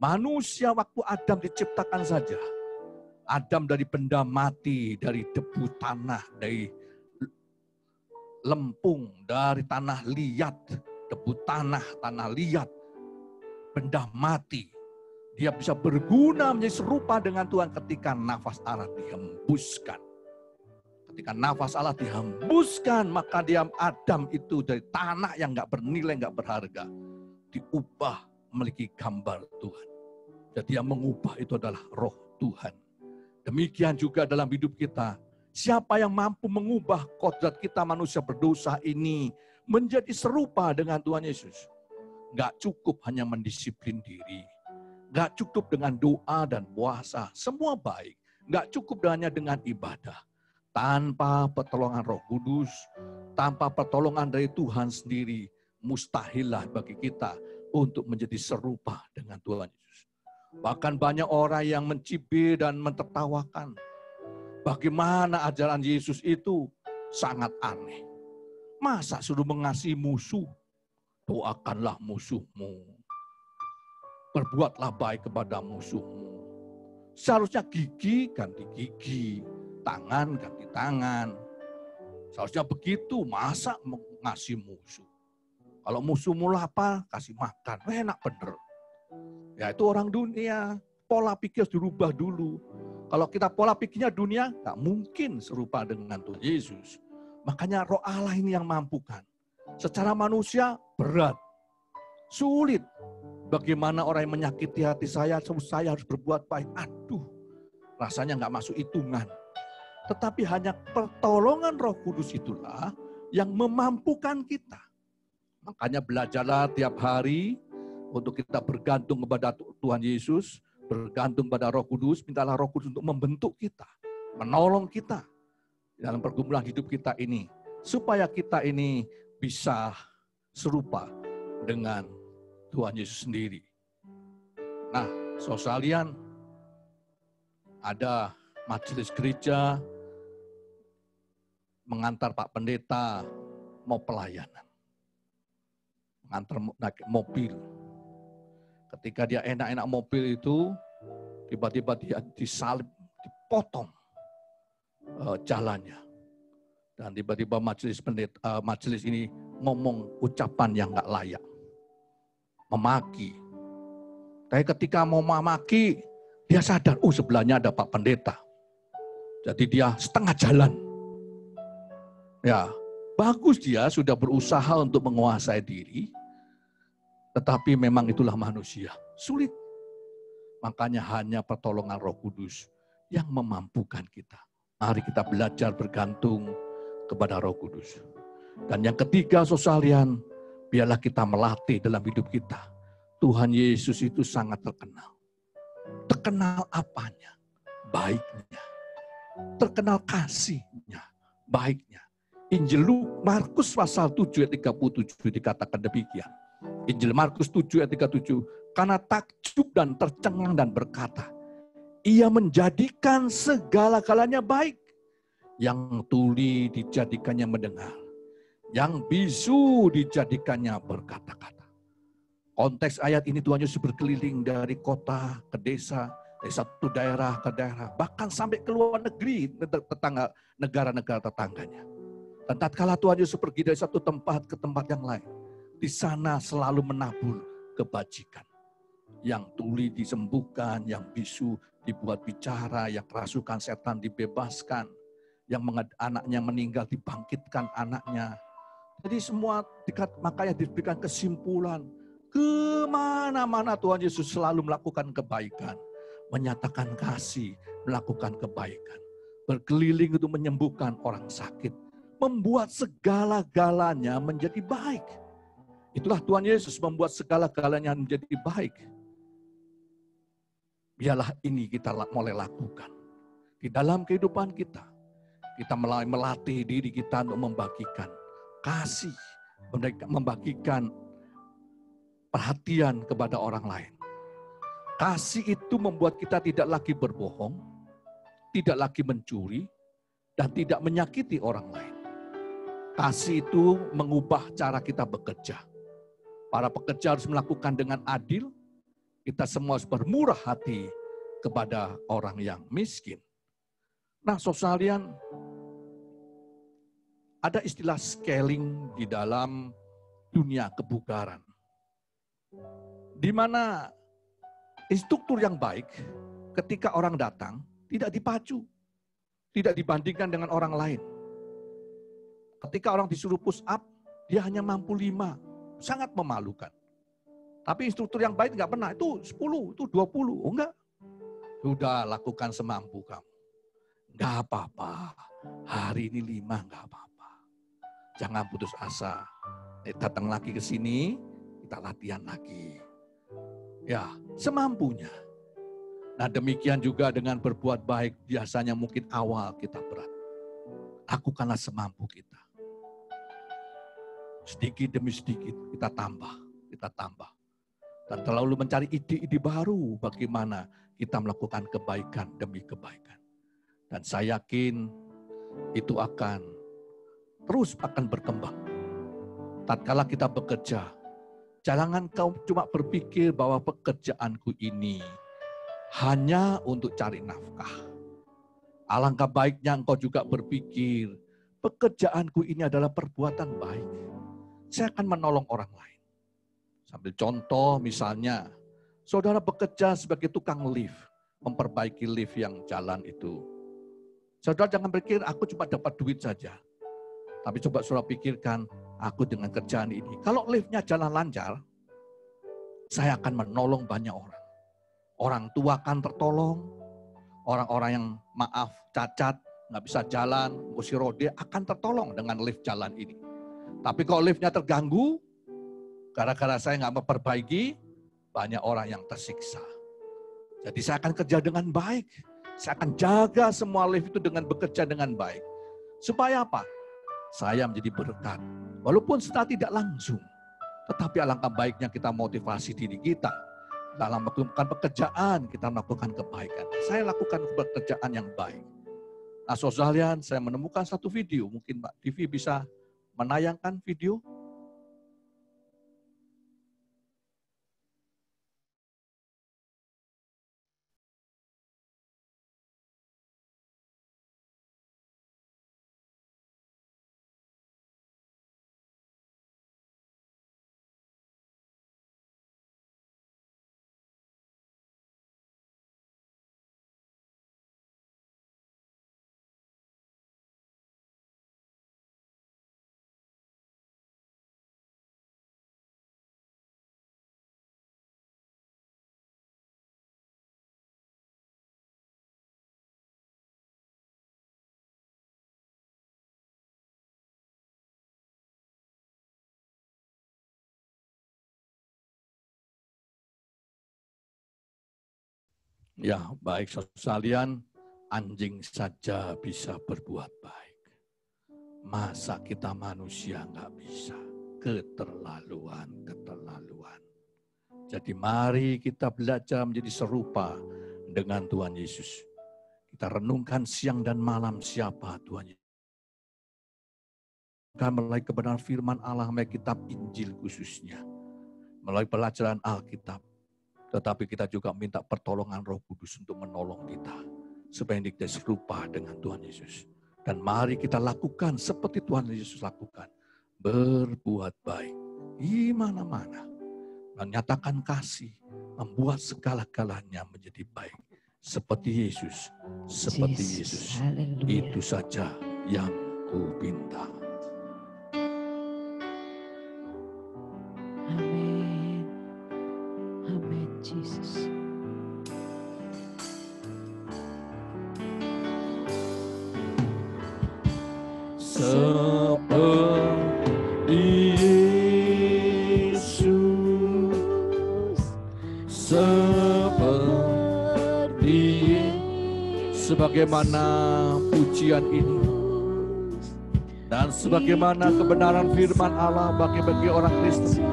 Manusia waktu Adam diciptakan saja. Adam dari benda mati, dari debu tanah, dari lempung, dari tanah liat, debu tanah liat, benda mati. Dia bisa berguna menjadi serupa dengan Tuhan ketika nafas Allah dihembuskan. Ketika nafas Allah dihembuskan, maka dia Adam itu dari tanah yang gak bernilai, gak berharga, diubah memiliki gambar Tuhan. Jadi yang mengubah itu adalah Roh Tuhan. Demikian juga dalam hidup kita. Siapa yang mampu mengubah kodrat kita manusia berdosa ini menjadi serupa dengan Tuhan Yesus? Gak cukup hanya mendisiplin diri. Gak cukup dengan doa dan puasa. Semua baik. Gak cukup hanya dengan ibadah. Tanpa pertolongan Roh Kudus, tanpa pertolongan dari Tuhan sendiri, mustahillah bagi kita untuk menjadi serupa dengan Tuhan Yesus. Bahkan banyak orang yang mencibir dan mentertawakan. Bagaimana ajaran Yesus itu sangat aneh. Masa suruh mengasihi musuh? Doakanlah musuhmu. Berbuatlah baik kepada musuhmu. Seharusnya gigi ganti gigi, tangan ganti tangan. Seharusnya begitu, masa mengasihi musuh. Kalau musuhmu lapar, kasih makan. Enak bener. Ya itu orang dunia. Pola pikir harus dirubah dulu. Kalau kita pola pikirnya dunia, gak mungkin serupa dengan Tuhan Yesus. Makanya Roh Allah ini yang mampukan. Secara manusia berat, sulit. Bagaimana orang yang menyakiti hati saya harus berbuat baik. Aduh, rasanya gak masuk hitungan. Tetapi hanya pertolongan Roh Kudus itulah yang memampukan kita. Makanya belajarlah tiap hari untuk kita bergantung kepada Tuhan Yesus, bergantung pada Roh Kudus, mintalah Roh Kudus untuk membentuk kita, menolong kita dalam pergumulan hidup kita ini, supaya kita ini bisa serupa dengan Tuhan Yesus sendiri. Nah, saudara, ada majelis gereja mengantar Pak Pendeta mau pelayanan. Mengantar naik mobil. Ketika dia enak-enak mobil itu, tiba-tiba dia disalib, potong jalannya. Dan tiba-tiba majelis ini ngomong ucapan yang nggak layak. Memaki. Tapi ketika mau memaki, dia sadar, oh sebelahnya ada Pak Pendeta. Jadi dia setengah jalan. Ya, bagus dia sudah berusaha untuk menguasai diri, tetapi memang itulah manusia. Sulit. Makanya hanya pertolongan Roh Kudus yang memampukan kita. Mari kita belajar bergantung kepada Roh Kudus. Dan yang ketiga, saudara, biarlah kita melatih dalam hidup kita. Tuhan Yesus itu sangat terkenal. Terkenal apanya? Baiknya. Terkenal kasihnya, baiknya. Injil Markus pasal 7 ayat 37 dikatakan demikian. Injil Markus 7 ayat 37, karena takjub dan tercengang dan berkata, ia menjadikan segala-galanya baik. Yang tuli dijadikannya mendengar. Yang bisu dijadikannya berkata-kata. Konteks ayat ini Tuhan Yesus berkeliling dari kota ke desa, dari satu daerah ke daerah, bahkan sampai ke luar negeri, negara-negara tetangganya. Dan tatkala Tuhan Yesus pergi dari satu tempat ke tempat yang lain, di sana selalu menabur kebajikan. Yang tuli disembuhkan, yang bisu dibuat bicara, yang kerasukan setan dibebaskan, yang anaknya meninggal dibangkitkan anaknya. Jadi semua makanya diberikan kesimpulan, kemana-mana Tuhan Yesus selalu melakukan kebaikan, menyatakan kasih, melakukan kebaikan, berkeliling untuk menyembuhkan orang sakit, membuat segala-galanya menjadi baik. Itulah Tuhan Yesus membuat segala-galanya menjadi baik. Biarlah ini kita mulai lakukan di dalam kehidupan kita. Kita mulai melatih diri kita untuk membagikan kasih, membagikan perhatian kepada orang lain. Kasih itu membuat kita tidak lagi berbohong, tidak lagi mencuri, dan tidak menyakiti orang lain. Kasih itu mengubah cara kita bekerja. Para pekerja harus melakukan dengan adil, kita semua harus bermurah hati kepada orang yang miskin. Nah, saudara, ada istilah scaling di dalam dunia kebugaran. Di mana instruktur yang baik ketika orang datang tidak dipacu, tidak dibandingkan dengan orang lain. Ketika orang disuruh push up, dia hanya mampu 5, sangat memalukan. Tapi instruktur yang baik nggak pernah, itu 10, itu 20, oh enggak. Sudah lakukan semampu kamu. Enggak apa-apa, hari ini 5 enggak apa-apa. Jangan putus asa. Datang lagi ke sini, kita latihan lagi. Ya, semampunya. Nah, demikian juga dengan berbuat baik, biasanya mungkin awal kita berat. Lakukanlah semampu kita. Sedikit demi sedikit kita tambah, kita tambah. Dan terlalu mencari ide-ide baru bagaimana kita melakukan kebaikan demi kebaikan. Dan saya yakin itu terus akan berkembang. Tatkala kita bekerja, jangan kau cuma berpikir bahwa pekerjaanku ini hanya untuk cari nafkah. Alangkah baiknya engkau juga berpikir, pekerjaanku ini adalah perbuatan baik. Saya akan menolong orang lain. Sambil contoh misalnya, saudara bekerja sebagai tukang lift, memperbaiki lift yang jalan itu. Saudara jangan berpikir, aku cuma dapat duit saja. Tapi coba saudara pikirkan, aku dengan kerjaan ini. Kalau liftnya jalan lancar, saya akan menolong banyak orang. Orang tua akan tertolong, orang-orang yang cacat, nggak bisa jalan, kursi roda akan tertolong dengan lift jalan ini. Tapi kalau liftnya terganggu, gara-gara saya nggak memperbaiki, banyak orang yang tersiksa. Jadi saya akan kerja dengan baik. Saya akan jaga semua lift itu dengan bekerja dengan baik. Supaya apa? Saya menjadi berkat. Walaupun setelah tidak langsung. Tetapi alangkah baiknya kita motivasi diri kita. Dalam melakukan pekerjaan, kita melakukan kebaikan. Saya lakukan pekerjaan yang baik. Nah, saudara, saya menemukan satu video. Mungkin Mbak TV bisa menayangkan video. Ya, baik sekalian, anjing saja bisa berbuat baik. Masa kita manusia nggak bisa? Keterlaluan. Jadi mari kita belajar menjadi serupa dengan Tuhan Yesus. Kita renungkan siang dan malam siapa Tuhan Yesus. Melalui kebenaran firman Allah, melalui kitab Injil khususnya. Melalui pelajaran Alkitab. Tetapi kita juga minta pertolongan Roh Kudus untuk menolong kita. Supaya kita serupa dengan Tuhan Yesus. Dan mari kita lakukan seperti Tuhan Yesus lakukan. Berbuat baik. Di mana-mana. Menyatakan kasih. Membuat segala-galanya menjadi baik. Seperti Yesus. Seperti Yesus. Itu saja yang ku pinta. Amin. Amin, Jesus. Seperti Yesus, sebagaimana pujian ini dan sebagaimana kebenaran firman Allah bagi orang Kristen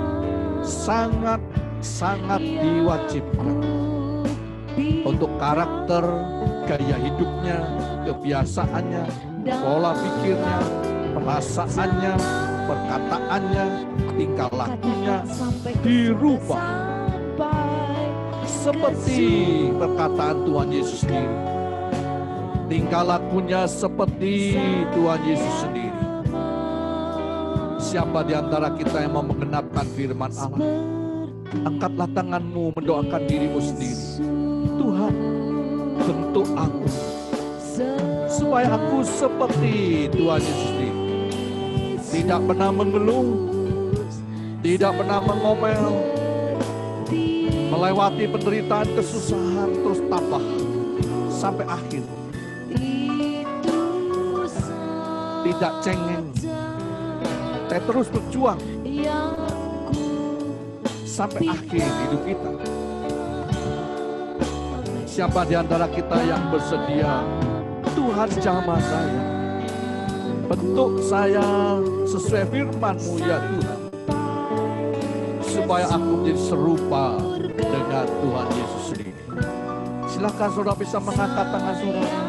sangat diwajibkan untuk karakter, gaya hidupnya, kebiasaannya, pola pikirnya, perasaannya, perkataannya, tingkah lakunya dirubah seperti perkataan Tuhan Yesus sendiri. Tingkah lakunya seperti Tuhan Yesus sendiri. Siapa di antara kita yang mau menggenapkan firman Allah? Angkatlah tanganmu mendoakan dirimu sendiri. Tuhan, bentuk aku supaya aku seperti Tuhan Yesus sendiri. Tidak pernah mengeluh, tidak pernah mengomel, melewati penderitaan kesusahan terus tabah sampai akhir. Tidak cengeng, saya terus berjuang sampai akhir hidup kita. Siapa di antara kita yang bersedia, Tuhan jamah saya, bentuk saya sesuai firman-Mu ya Tuhan, supaya aku menjadi serupa dengan Tuhan Yesus sendiri. Silakan saudara bisa mengangkat tangan saudara.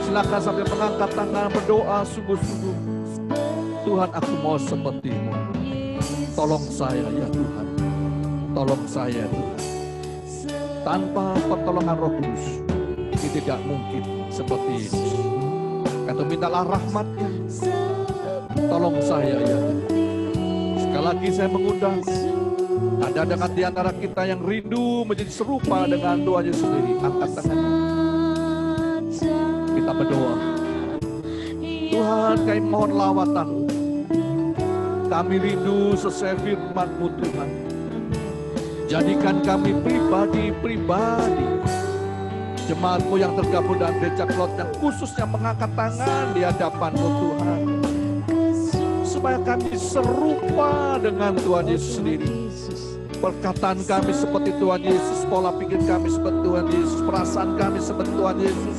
Silakan sambil mengangkat tangan berdoa sungguh-sungguh. Tuhan, aku mau seperti-Mu. Tolong saya ya Tuhan. Tolong saya Tuhan. Tanpa pertolongan Roh Kudus, kita tidak mungkin seperti Yesus. Kata mintalah rahmat-Nya. Tolong saya ya Tuhan. Sekali lagi saya mengundang, ada dekat di antara kita yang rindu menjadi serupa dengan Tuhan Yesus sendiri. Angkat tangannya. Kita berdoa. Tuhan, kami mohon lawatan-Mu. Kami rindu sesuai firman-Mu Tuhan. Jadikan kami pribadi-pribadi, jemaat-Mu yang tergabung dalam gereja Klot yang khususnya mengangkat tangan di hadapan-Mu Tuhan. Supaya kami serupa dengan Tuhan Yesus sendiri. Perkataan kami seperti Tuhan Yesus, pola pikir kami seperti Tuhan Yesus, perasaan kami seperti Tuhan Yesus.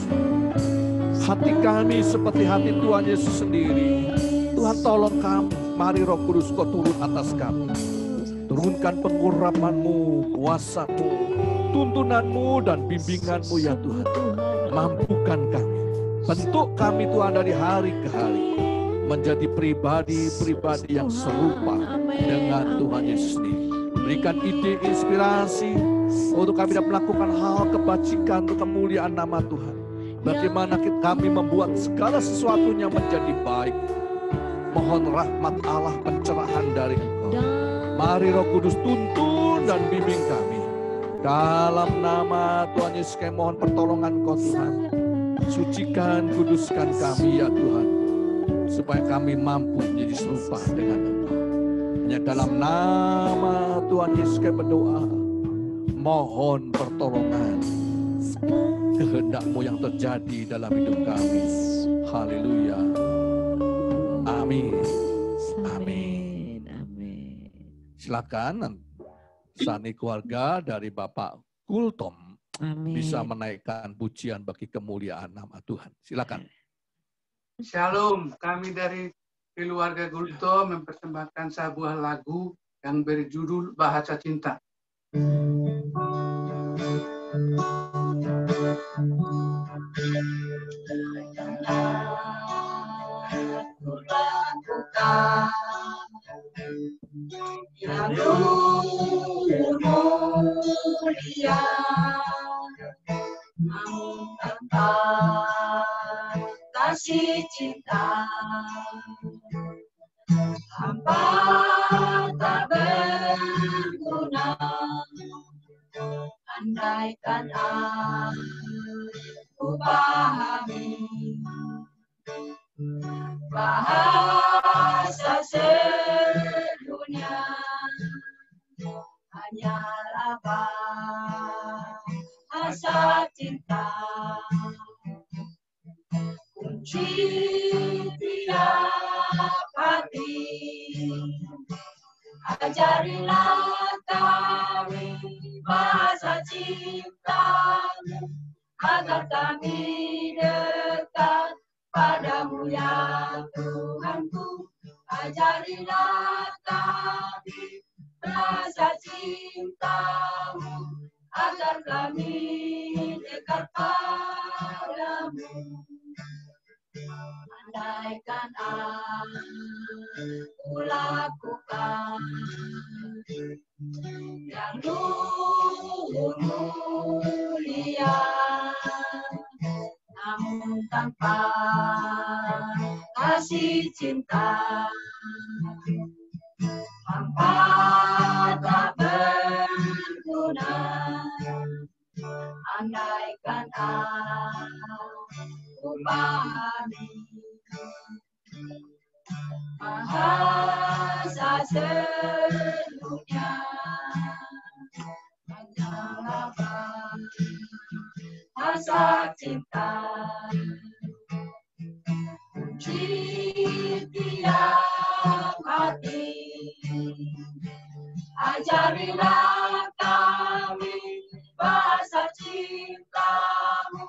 Hati kami seperti hati Tuhan Yesus sendiri. Tuhan tolong kami, mari Roh Kudus Kau turun atas kami. Turunkan pengurapan-Mu, kuasa-Mu, tuntunan-Mu dan bimbingan-Mu ya Tuhan. Mampukan kami, bentuk kami Tuhan dari hari ke hari. Menjadi pribadi-pribadi yang serupa dengan Tuhan Yesus sendiri. Berikan ide, inspirasi untuk kami dapat melakukan hal kebajikan untuk kemuliaan nama Tuhan. Bagaimana kami membuat segala sesuatunya menjadi baik. Mohon rahmat Allah, pencerahan dari Engkau. Mari Roh Kudus tuntun dan bimbing kami. Dalam nama Tuhan Yesus kami mohon pertolongan Kau Tuhan. Sucikan, kuduskan kami ya Tuhan. Supaya kami mampu menjadi serupa dengan Engkau. Hanya dalam nama Tuhan Yesus kami berdoa. Mohon pertolongan. Kehendak-Mu yang terjadi dalam hidup kami. Haleluya. Amin. Amin. Silakan Sani keluarga dari Bapak Kultom Amin. bisa menaikkan pujian bagi kemuliaan nama Tuhan. Silakan. Shalom, kami dari keluarga Gulto mempersembahkan sebuah lagu yang berjudul Bahasa Cinta. Yang mulia, namun tanpa kasih cinta, hamba tak berguna. Andaikan aku pahami bahasa sedunia, hanyalah bahasa cinta. Kunci tiap hati, ajarilah kami bahasa cintamu, agar kami dekat padamu ya Tuhanku. Ajarilah kami bahasa cintamu, agar kami dekat padamu. Andaikan aku lakukan yang mulia, namun tanpa kasih cinta, hamba tak berguna. Andaikan aku pahami bahasa sedunia, hanyalah bahasa cinta. Kunci tiap hati, ajarilah kami bahasa cintamu,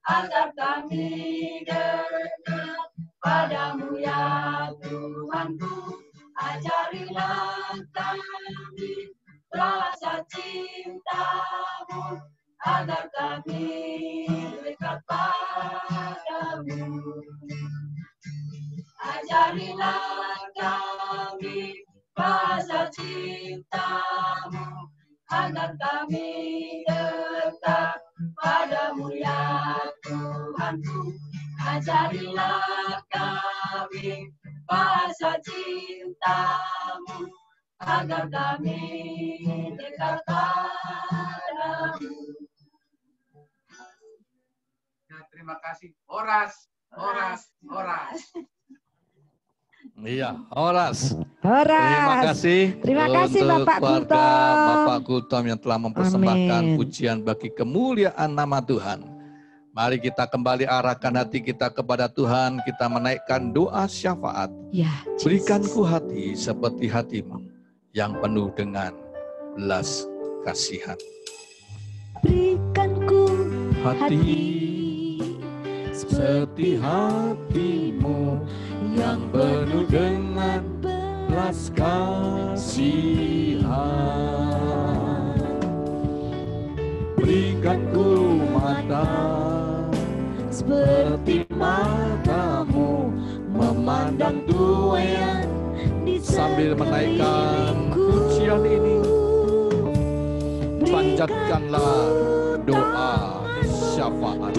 agar kami dekat padamu ya Tuhanku. Ajarilah kami bahasa cintamu, agar kami dekat padamu. Ajarilah kami bahasa cintamu, agar kami dekat padamu ya Tuhanku. Ajarilah kami bahasa cintamu, agar kami dekat padamu. Ya, terima kasih. Horas. Iya, Horas. Horas. Terima kasih. Terima kasih, untuk Bapak keluarga Gultom. Bapak Gultom yang telah mempersembahkan Amin. pujian bagi kemuliaan nama Tuhan. Mari kita kembali arahkan hati kita kepada Tuhan. Kita menaikkan doa syafaat. Ya, Berikanku hati seperti hatimu yang penuh dengan belas kasihan. berikanku Hati seperti hatimu yang penuh dengan belas kasihan. Berikanku mata seperti matamu memandang Tuhan sambil menaikkan pujian ini. Panjatkanlah doa syafaat.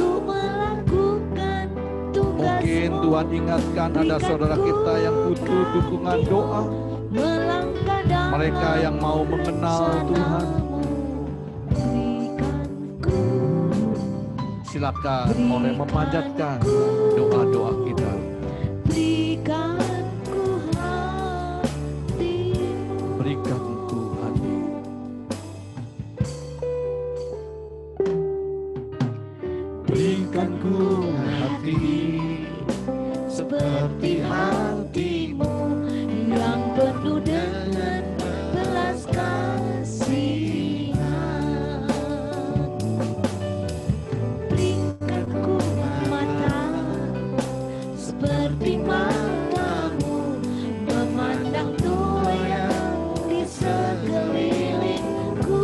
Mungkin Tuhan ingatkan ada saudara kita yang butuh dukungan doa. Mereka yang mau mengenal Tuhan. Silakan oleh memanjatkan doa-doa kita. Berikanku hati. Berikanku hati seperti hatimu yang penuh dengan belas kasihan. seperti matamu memandang tua yang di sekelilingku.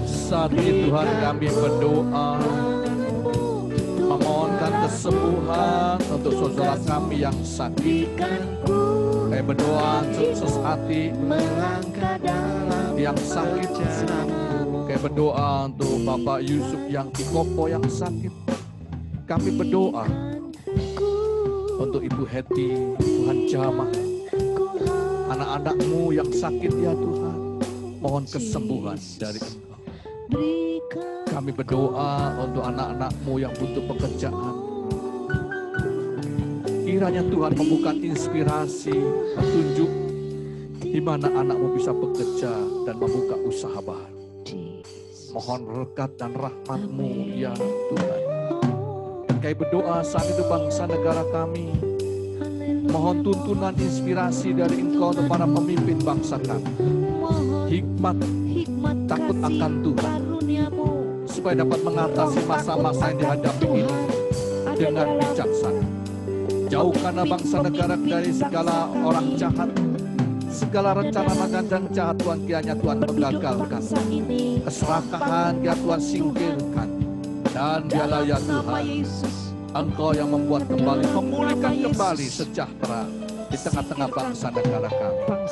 Saat ini Tuhan kami berdoa, memohonkan kesembuhan untuk saudara kami yang sakit. Kami berdoa untuk sesati yang sakit. Kami berdoa untuk Bapak Yusuf yang di Kopo yang sakit. Kami berdoa untuk Ibu Heti, Tuhan jamah anak-anakmu yang sakit ya Tuhan. Mohon kesembuhan dari Engkau. Kami berdoa untuk anak-anakmu yang butuh pekerjaan. Kiranya Tuhan membuka inspirasi, petunjuk di mana anakmu bisa bekerja dan membuka usaha baru. Mohon berkat dan rahmat-Mu ya Tuhan. Dan kami berdoa saat itu bangsa negara kami. Mohon tuntunan inspirasi dari Engkau untuk para pemimpin bangsa kami. Hikmat, takut akan Tuhan, supaya dapat mengatasi masa-masa yang dihadapi ini dengan bijaksana. Jauhkanlah bangsa negara dari segala orang jahat, segala rencana dan jahat Tuhan, kiranya Tuhan menggagalkan. Keserakahan ya Tuhan singkirkan. Dan biarlah ya Tuhan, Engkau yang membuat kembali, memulihkan kembali sejahtera di tengah-tengah bangsa negara kami.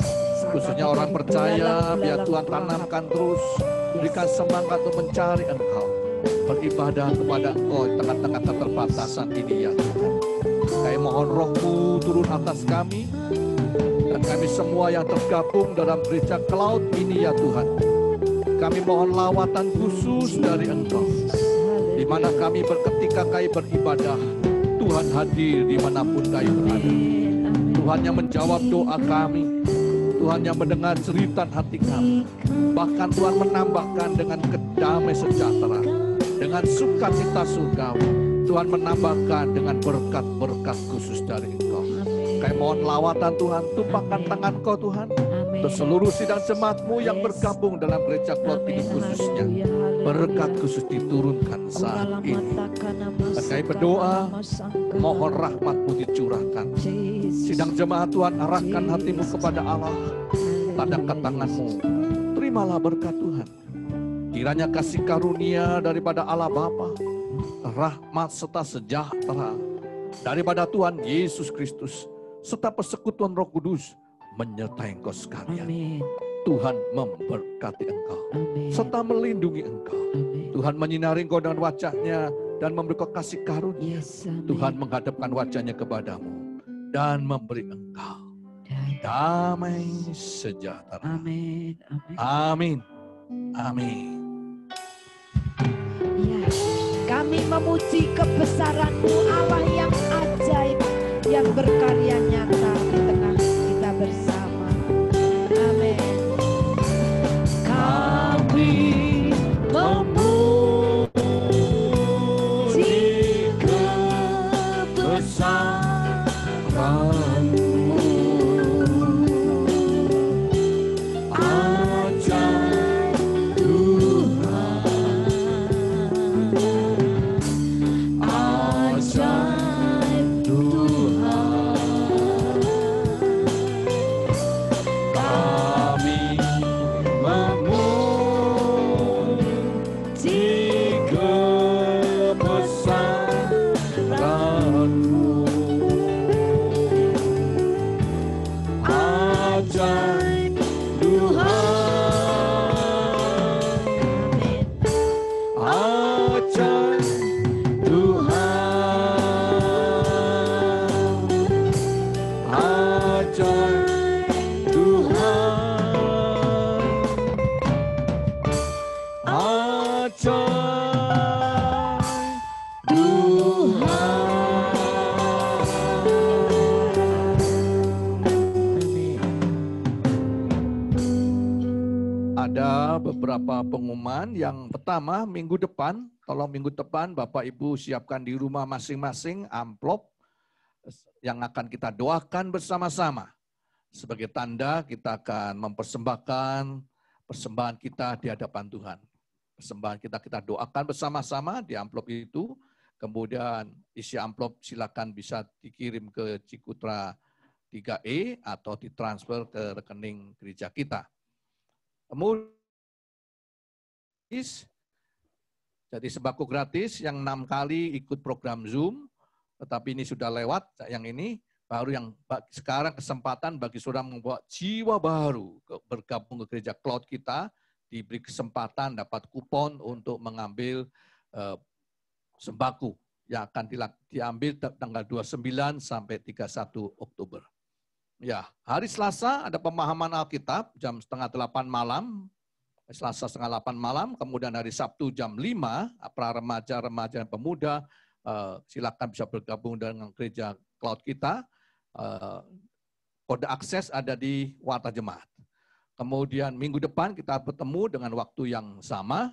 Khususnya orang percaya, biar Tuhan tanamkan terus, berikan semangat untuk mencari Engkau, beribadah kepada Engkau di tengah-tengah keterbatasan ini ya Tuhan. Kami mohon Roh-Mu turun atas kami, dan kami semua yang tergabung dalam gereja cloud ini ya Tuhan. Kami mohon lawatan khusus dari Engkau, di mana kami ketika kami beribadah, Tuhan hadir dimanapun kami berada. Tuhan yang menjawab doa kami, Tuhan yang mendengar jeritan hati kami. Bahkan Tuhan menambahkan dengan kedamai sejahtera, dengan sukacita surgawi. Tuhan menambahkan dengan berkat-berkat khusus dari Engkau. Kami mohon lawatan Tuhan, tumpahkan tangan Kau Tuhan, untuk seluruh sidang jemaat-Mu yang bergabung dalam gereja Cloud ini khususnya. Berkat khusus diturunkan saat ini. Dan kami berdoa, mohon rahmat-Mu dicurahkan. Sidang jemaat Tuhan, arahkan hatimu kepada Allah. Tadangkan tanganmu, terimalah berkat Tuhan. Kiranya kasih karunia daripada Allah Bapa, rahmat serta sejahtera daripada Tuhan Yesus Kristus, serta persekutuan Roh Kudus menyertai engkau sekalian. Amin. Tuhan memberkati engkau, Amin. serta melindungi engkau. Amin. Tuhan menyinari engkau dengan wajahnya dan memberi kau kasih karunia. Yes, amin. Tuhan menghadapkan wajahnya kepadamu dan memberi engkau damai sejahtera. Amin. Amin. Amin. Amin. Ya, kami memuji kebesaran-Mu, Allah yang ajaib, yang berkarya nyata di tengah kita bersama. Amin. Kami memuji kebesaran-Mu, ajaib Tuhan, ajaib Tuhan. Kami memuji kebesaran-Mu, ajaib Tuhan, ajaib Tuhan, ajaib Tuhan, ajaib Tuhan. Ada beberapa pengumuman. Yang pertama, minggu depan, tolong minggu depan Bapak Ibu siapkan di rumah masing-masing amplop yang akan kita doakan bersama-sama. Sebagai tanda kita akan mempersembahkan persembahan kita di hadapan Tuhan. Persembahan kita doakan bersama-sama di amplop itu. Kemudian isi amplop silakan bisa dikirim ke Cikutra 3E atau ditransfer ke rekening gereja kita. Kemudian jadi sembako gratis yang 6 kali ikut program Zoom, tetapi ini sudah lewat, yang ini baru yang sekarang kesempatan bagi saudara membawa jiwa baru bergabung ke gereja cloud kita, diberi kesempatan dapat kupon untuk mengambil sembako yang akan diambil tanggal 29 sampai 31 Oktober. Ya, hari Selasa ada pemahaman Alkitab jam 7:30 malam, Selasa 7:30 malam, kemudian hari Sabtu jam 5, pra remaja dan pemuda, silakan bisa bergabung dengan gereja cloud kita. Kode akses ada di Warta Jemaat. Kemudian minggu depan kita bertemu dengan waktu yang sama,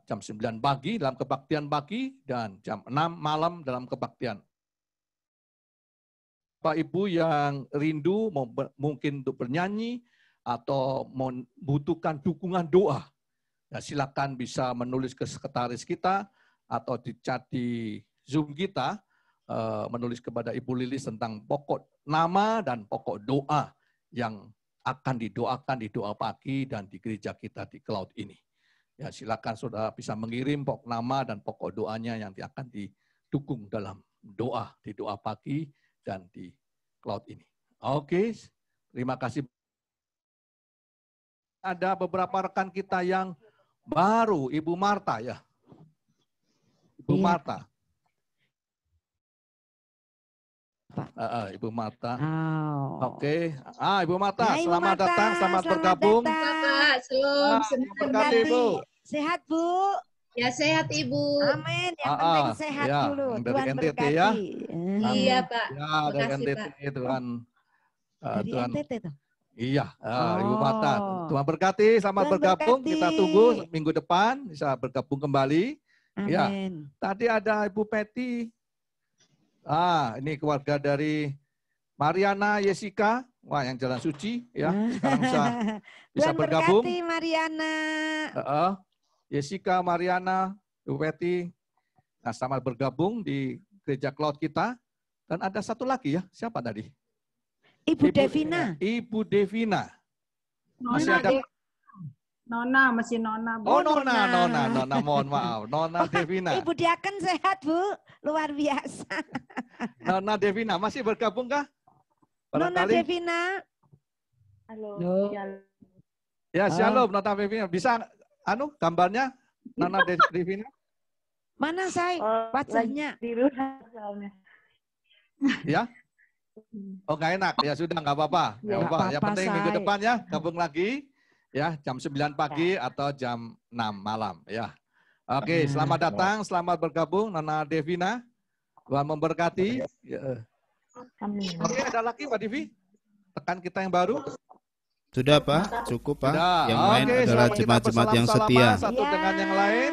jam 9 pagi dalam kebaktian pagi dan jam 6 malam dalam kebaktian. Bapak Ibu yang rindu mungkin untuk bernyanyi atau membutuhkan dukungan doa, ya silakan bisa menulis ke sekretaris kita atau di chat di Zoom kita, menulis kepada Ibu Lilis tentang pokok nama dan pokok doa yang akan didoakan di doa pagi dan di gereja kita di cloud ini. Ya, silakan saudara bisa mengirim pokok nama dan pokok doanya yang akan didukung dalam doa di doa pagi dan di cloud ini. Oke, terima kasih. Ada beberapa rekan kita yang baru, Ibu Marta ya. Ibu Marta. Ibu Marta. Oh. Oke. Ibu Marta, Ya, Ibu selamat Marta, datang, selamat bergabung. Bapak, shalom. Berkati, Ibu. Sehat, Bu? Ya, sehat Ibu. Amin. Yang penting sehat ya, dulu. dari Tuhan NTT berkati. ya. Iya, Pak. Ya, dari Makasih, NTT Pak. Tuhan. Dari Tuhan. NTT tuh? Iya, Ibu Marta. Tuhan berkati, selamat Tuhan bergabung. berkati. Kita tunggu minggu depan bisa bergabung kembali. Ya, Amin. tadi ada Ibu Peti. Ini keluarga dari Mariana Yesika. Wah, yang Jalan Suci ya. Sekarang bisa Tuhan bergabung. berkati Mariana. Yesika, Mariana, Ibu Peti. Nah, selamat bergabung di gereja cloud kita. Dan ada satu lagi ya. Siapa tadi? Ibu Devina. Ibu Devina. Masih Nona, ada. Nona, masih Nona. Bu. Oh, Nona, mohon maaf. Nona Devina. Ibu Diaken sehat, Bu. Luar biasa. Nona Devina, masih bergabung kah? Nona Devina. Halo. Ya, shalom Nona Devina. Bisa gambarnya Nona Devina? Mana saya wajahnya? Di luar soalnya. Ya? Oh, nggak enak. Ya sudah, nggak apa-apa. Nggak apa-apa. Yang penting minggu depan ya, gabung lagi. Ya, jam 9 pagi atau jam 6 malam. Ya. Oke, selamat datang, selamat bergabung Nona Devina. Tuhan memberkati. Ya. Oke, ada lagi Mbak Devi? Tekan kita yang baru. Sudah Pak, cukup Pak. Sudah. Yang lain adalah jemaat-jemaat yang setia. Satu dengan yang lain.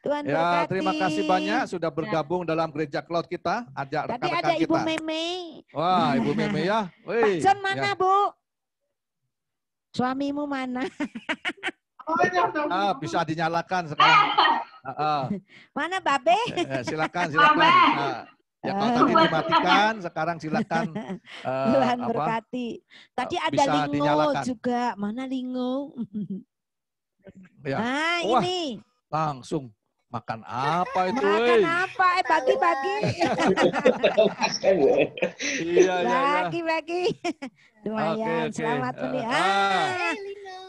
Tuhan Ya, berkati. terima kasih banyak sudah bergabung dalam gereja cloud kita. Ajak Tadi rekan-rekan ada kita. Ibu Meme. Wah, Ibu Meme ya. Pak John mana, ya. Bu? Suamimu mana? Bisa dinyalakan sekarang. Mana Babe? Silakan. Ya, kalau tadi dimatikan, sekarang silakan. Tuhan berkati. Tadi ada bisa Lingo dinyalakan. juga. Mana Lingo? Ya. Nah, Wah, ini. langsung makan apa itu? Makan apa? Bagi-bagi. Iya. Bagi-bagi. Lumayan. Oke. Selamat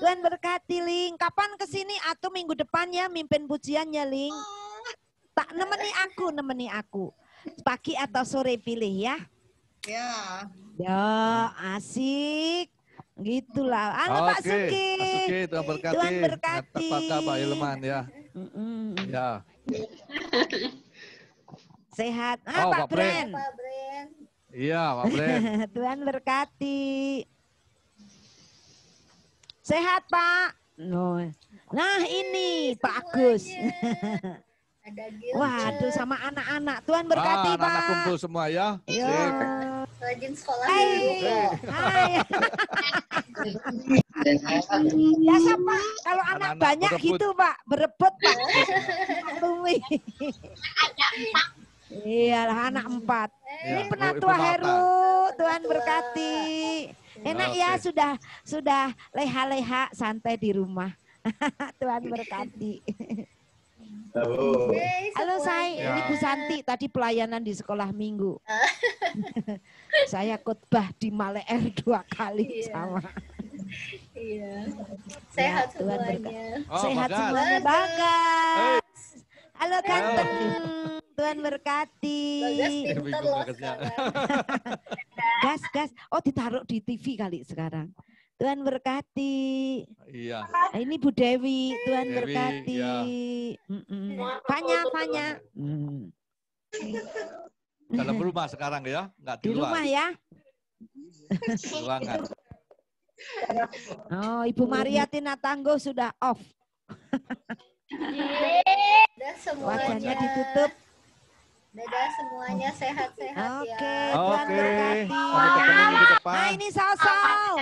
Tuhan berkati, Ling. Kapan kesini? Atau minggu depan ya mimpin pujiannya, Ling. Tak nemeni aku. Pagi atau sore pilih ya. Ya, asik. Gitulah. Halo Pak Suki. Pak Suki, Tuhan berkati. Tuhan berkati. Pak Ilman ya. Ya. Sehat. Pak Pak Bren. Iya, Pak Bren. Tuhan berkati. Sehat, Pak. Nah, ini Pak Agus. Waduh, sama anak-anak. Tuhan berkati, Pak. Anak-anak kumpul semua ya. Rajin sekolah Hai. Biasa Pak, kalau anak banyak berebut. gitu Pak, berebut Pak. Iyalah anak 4. Ini Ya, penatua Ibu Marta. Heru, Tuhan berkati. Enak ya Oke. sudah leha-leha santai di rumah. Tuhan berkati. Halo saya, ini Bu Santi tadi pelayanan di sekolah minggu. Saya khotbah di Maleer 2 kali sama. Iya. Sehat Ya, Tuhan semuanya. Oh, Sehat Bagas. semuanya Bagas. Halo ganteng. Tuhan berkati. Bagas pinter Bingung loh Bagasnya. sekarang. Gas. Oh ditaruh di TV kali sekarang. Tuhan berkati. Iya. Nah, ini Bu Dewi. Tuhan Dewi, berkati. ya. Fanya. Dalam rumah sekarang ya, nggak di Di rumah luar. ya. Di ruangan. Oh, Ibu Mariatina Tangguh sudah off. Dadah semuanya. Wajahnya ditutup. Dadah semuanya sehat-sehat Oke, ya. Tuhan Oke. berkati. Sampai ketemu minggu depan. Nah, ini Sosok.